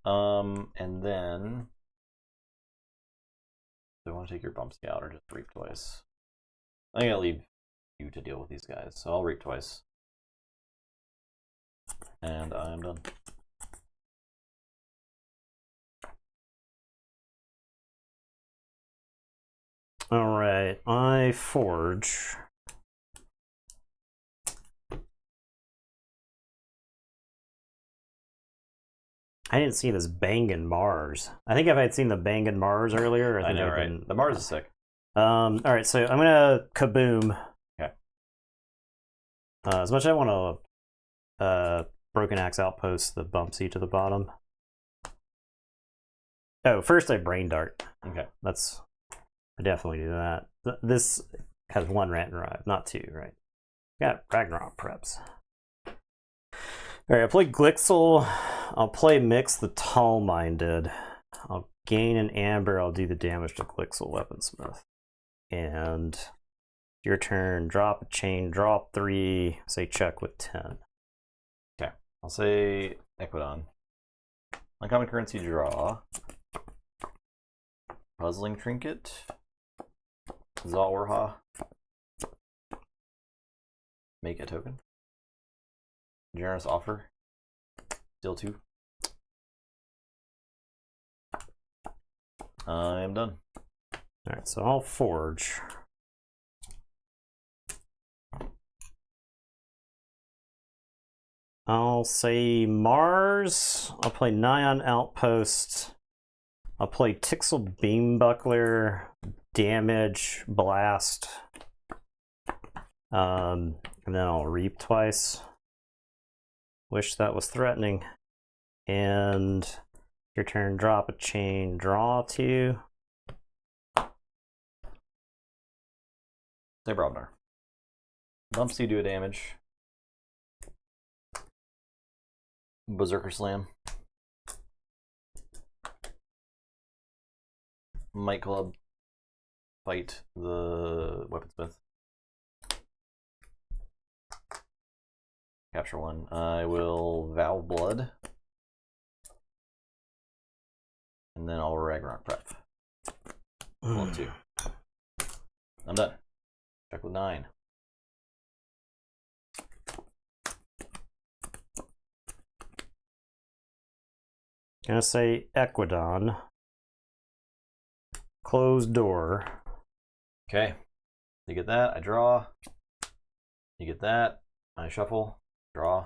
And then do I want to take your Bumpsy out or just reap twice? I think I'll leave you to deal with these guys, so I'll reap twice. And I'm done. Alright, I Forge. I didn't see this Bangin' Mars. I think if I'd seen the Bangin' Mars earlier, I know, right? The Mars is sick. Alright, so I'm gonna Kaboom. Okay. As much as I want to Broken Axe Outpost the Bumpsy to the bottom. Oh, first I Brain Dart. Okay. I definitely do that. This has 1 Rant and Rive, not 2, right? Got Ragnarok preps. Alright, I play Glixel. I'll play Mix the Tall Minded. I'll gain an Amber. I'll do the damage to Glixel Weaponsmith. And Your turn. Drop a chain. Draw 3. Say check with 10. Okay. I'll say Equidon. Uncommon currency draw. Puzzling Trinket. Zalwarha. Make a token. Generous offer. Still 2. I am done. Alright, so I'll forge. I'll say Mars. I'll play Nyan Outpost. I'll play Tixel Beambuckler. Damage. Blast. And then I'll reap twice. Wish that was threatening. And your turn, drop a chain, draw 2. Say Brobnar. Bumps you do a damage. Berserker Slam. Might Club. Fight the Weaponsmith. Capture 1. I will Vow Blood. And then I'll Ragnarok Prep. Level 2. I'm done. Check with 9. Gonna say Equidon. Closed door. Okay. You get that, I draw. You get that, I shuffle, draw.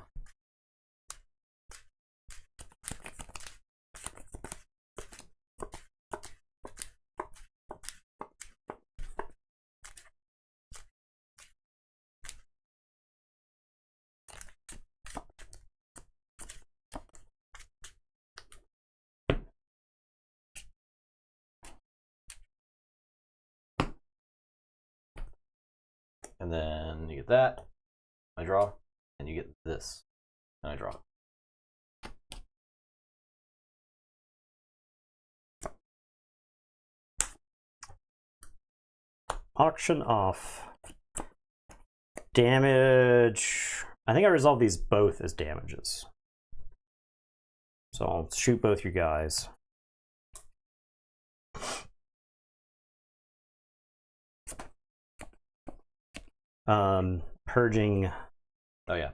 And then you get that, I draw, and you get this, and I draw. Auction off. Damage. I think I resolved these both as damages. So I'll shoot both you guys. Purging. Oh yeah.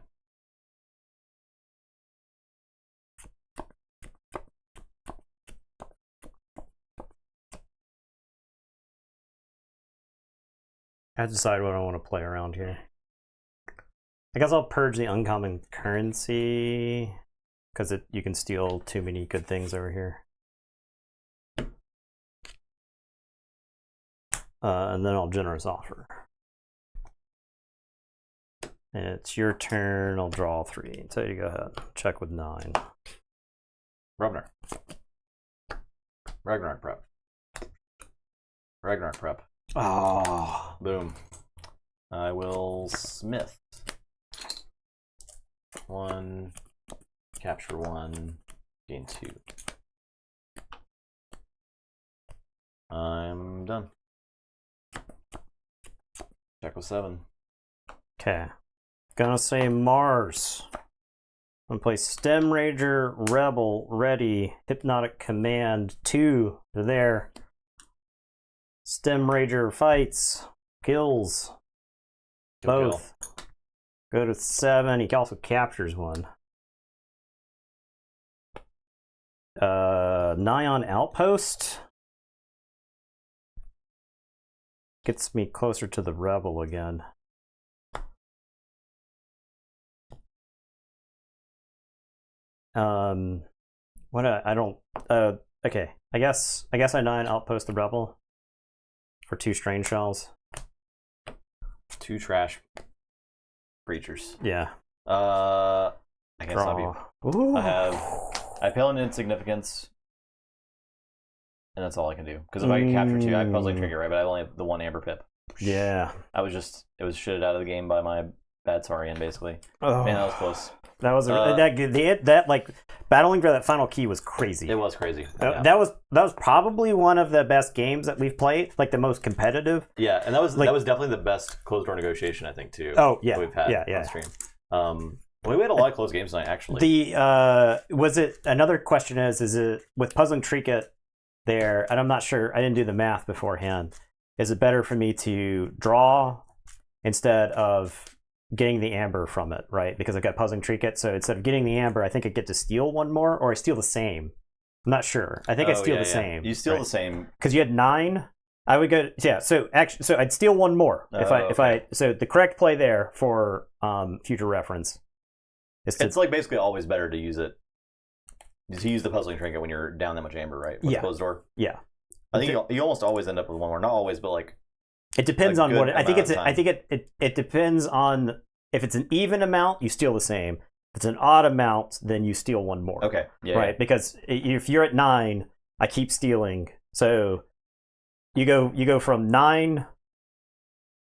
I have to decide what I want to play around here. I guess I'll purge the uncommon currency because you can steal too many good things over here. And then I'll generous offer. And it's your turn. I'll draw 3. So you go ahead. Check with 9. Brobnar. Ragnarok Prep. Ragnarok Prep. Oh. Boom. I will Smith. 1. Capture 1. Gain 2. I'm done. Check with 7. Okay. Gonna say Mars. I'm gonna play Stem Rager, Rebel, ready, Hypnotic Command, 2. They're there. Stem Rager fights, kills. Both. Go to 7. He also captures 1. Nyan Outpost. Gets me closer to the Rebel again. I don't, okay. I guess I 9 Outpost the Rebel for 2 Strange Shells. 2 trash creatures. Yeah. I guess I'll be. Ooh. I pale in insignificance, and that's all I can do. Because if I capture 2, I have Puzzling Trigger, right? But I only have the 1 Amber Pip. Yeah. It was shitted out of the game by my bad Saurian, basically. Oh. Man, that was close. That was that like battling for that final key was crazy. It was crazy. That was probably one of the best games that we've played, like the most competitive. Yeah, and that was definitely the best closed door negotiation, I think, too. Oh yeah, we've had on stream. We had a lot of close games tonight, actually. Was it another question is it with Puzzling Trinket there, and I'm not sure, I didn't do the math beforehand. Is it better for me to draw instead of getting the amber from it, right? Because I've got Puzzling Trinket, so instead of getting the amber, I think I get to steal one more, or I steal the same. I'm not sure. I think I steal the same. You steal the same. Because you had 9. I would go, so I'd steal one more so the correct play there for future reference. It's like basically always better to use it. To use the Puzzling Trinket when you're down that much amber, right? With closed door. Yeah. I think you almost always end up with one more. Not always, but like. It depends on what. I think it depends on if it's an even amount, you steal the same. If it's an odd amount, then you steal one more. Okay. Yeah. Right, because if you're at 9, I keep stealing. So you go from 9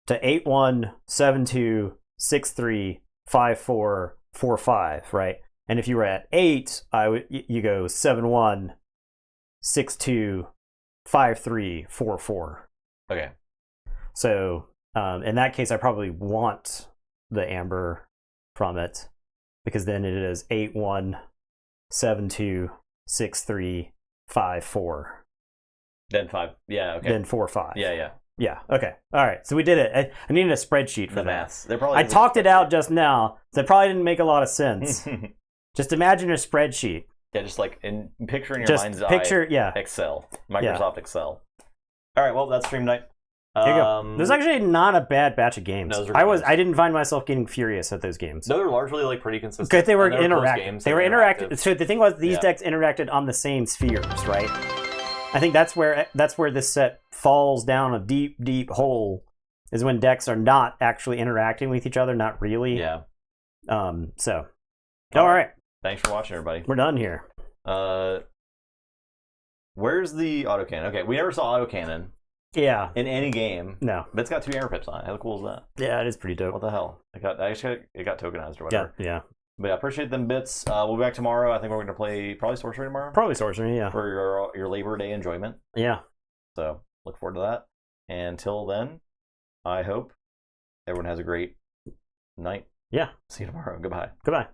to 8-1, 7-2, 6-3, 5-4, 4-5, right? And if you were at 8, you go 7-1, 6-2, 5-3, 4-4. Okay. So in that case, I probably want the amber from it, because then it is 8-1, 7-2, 6-3, 5-4. Then 5. Yeah. Okay. Then 4-5. Yeah. Yeah. Okay. All right. So we did it. I needed a spreadsheet for the that. maths. I talked it out just now, so it probably didn't make a lot of sense. Just imagine a spreadsheet. Yeah, just like picture in your mind's eye. Excel, Microsoft Excel. All right. Well, that's stream night. There you go. There's actually not a bad batch of games. No, I didn't find myself getting furious at those games. No, they're largely like pretty consistent. Because they were interactive. They were interactive. So the thing was, these Yeah. decks interacted on the same spheres, right? I think that's where this set falls down a deep, deep hole, is when decks are not actually interacting with each other, not really. Yeah. So, all right. Thanks for watching, everybody. We're done here. Where's the autocannon? Okay, we never saw autocannon. Yeah. In any game. No. But it's got 2 amber pips on it. How cool is that? Yeah, it is pretty dope. What the hell? It got tokenized or whatever. Yeah. But yeah, appreciate them bits. We'll be back tomorrow. I think we're going to play probably Sorcery tomorrow. Probably Sorcery, yeah. For your Labor Day enjoyment. Yeah. So look forward to that. And until then, I hope everyone has a great night. Yeah. See you tomorrow. Goodbye. Goodbye.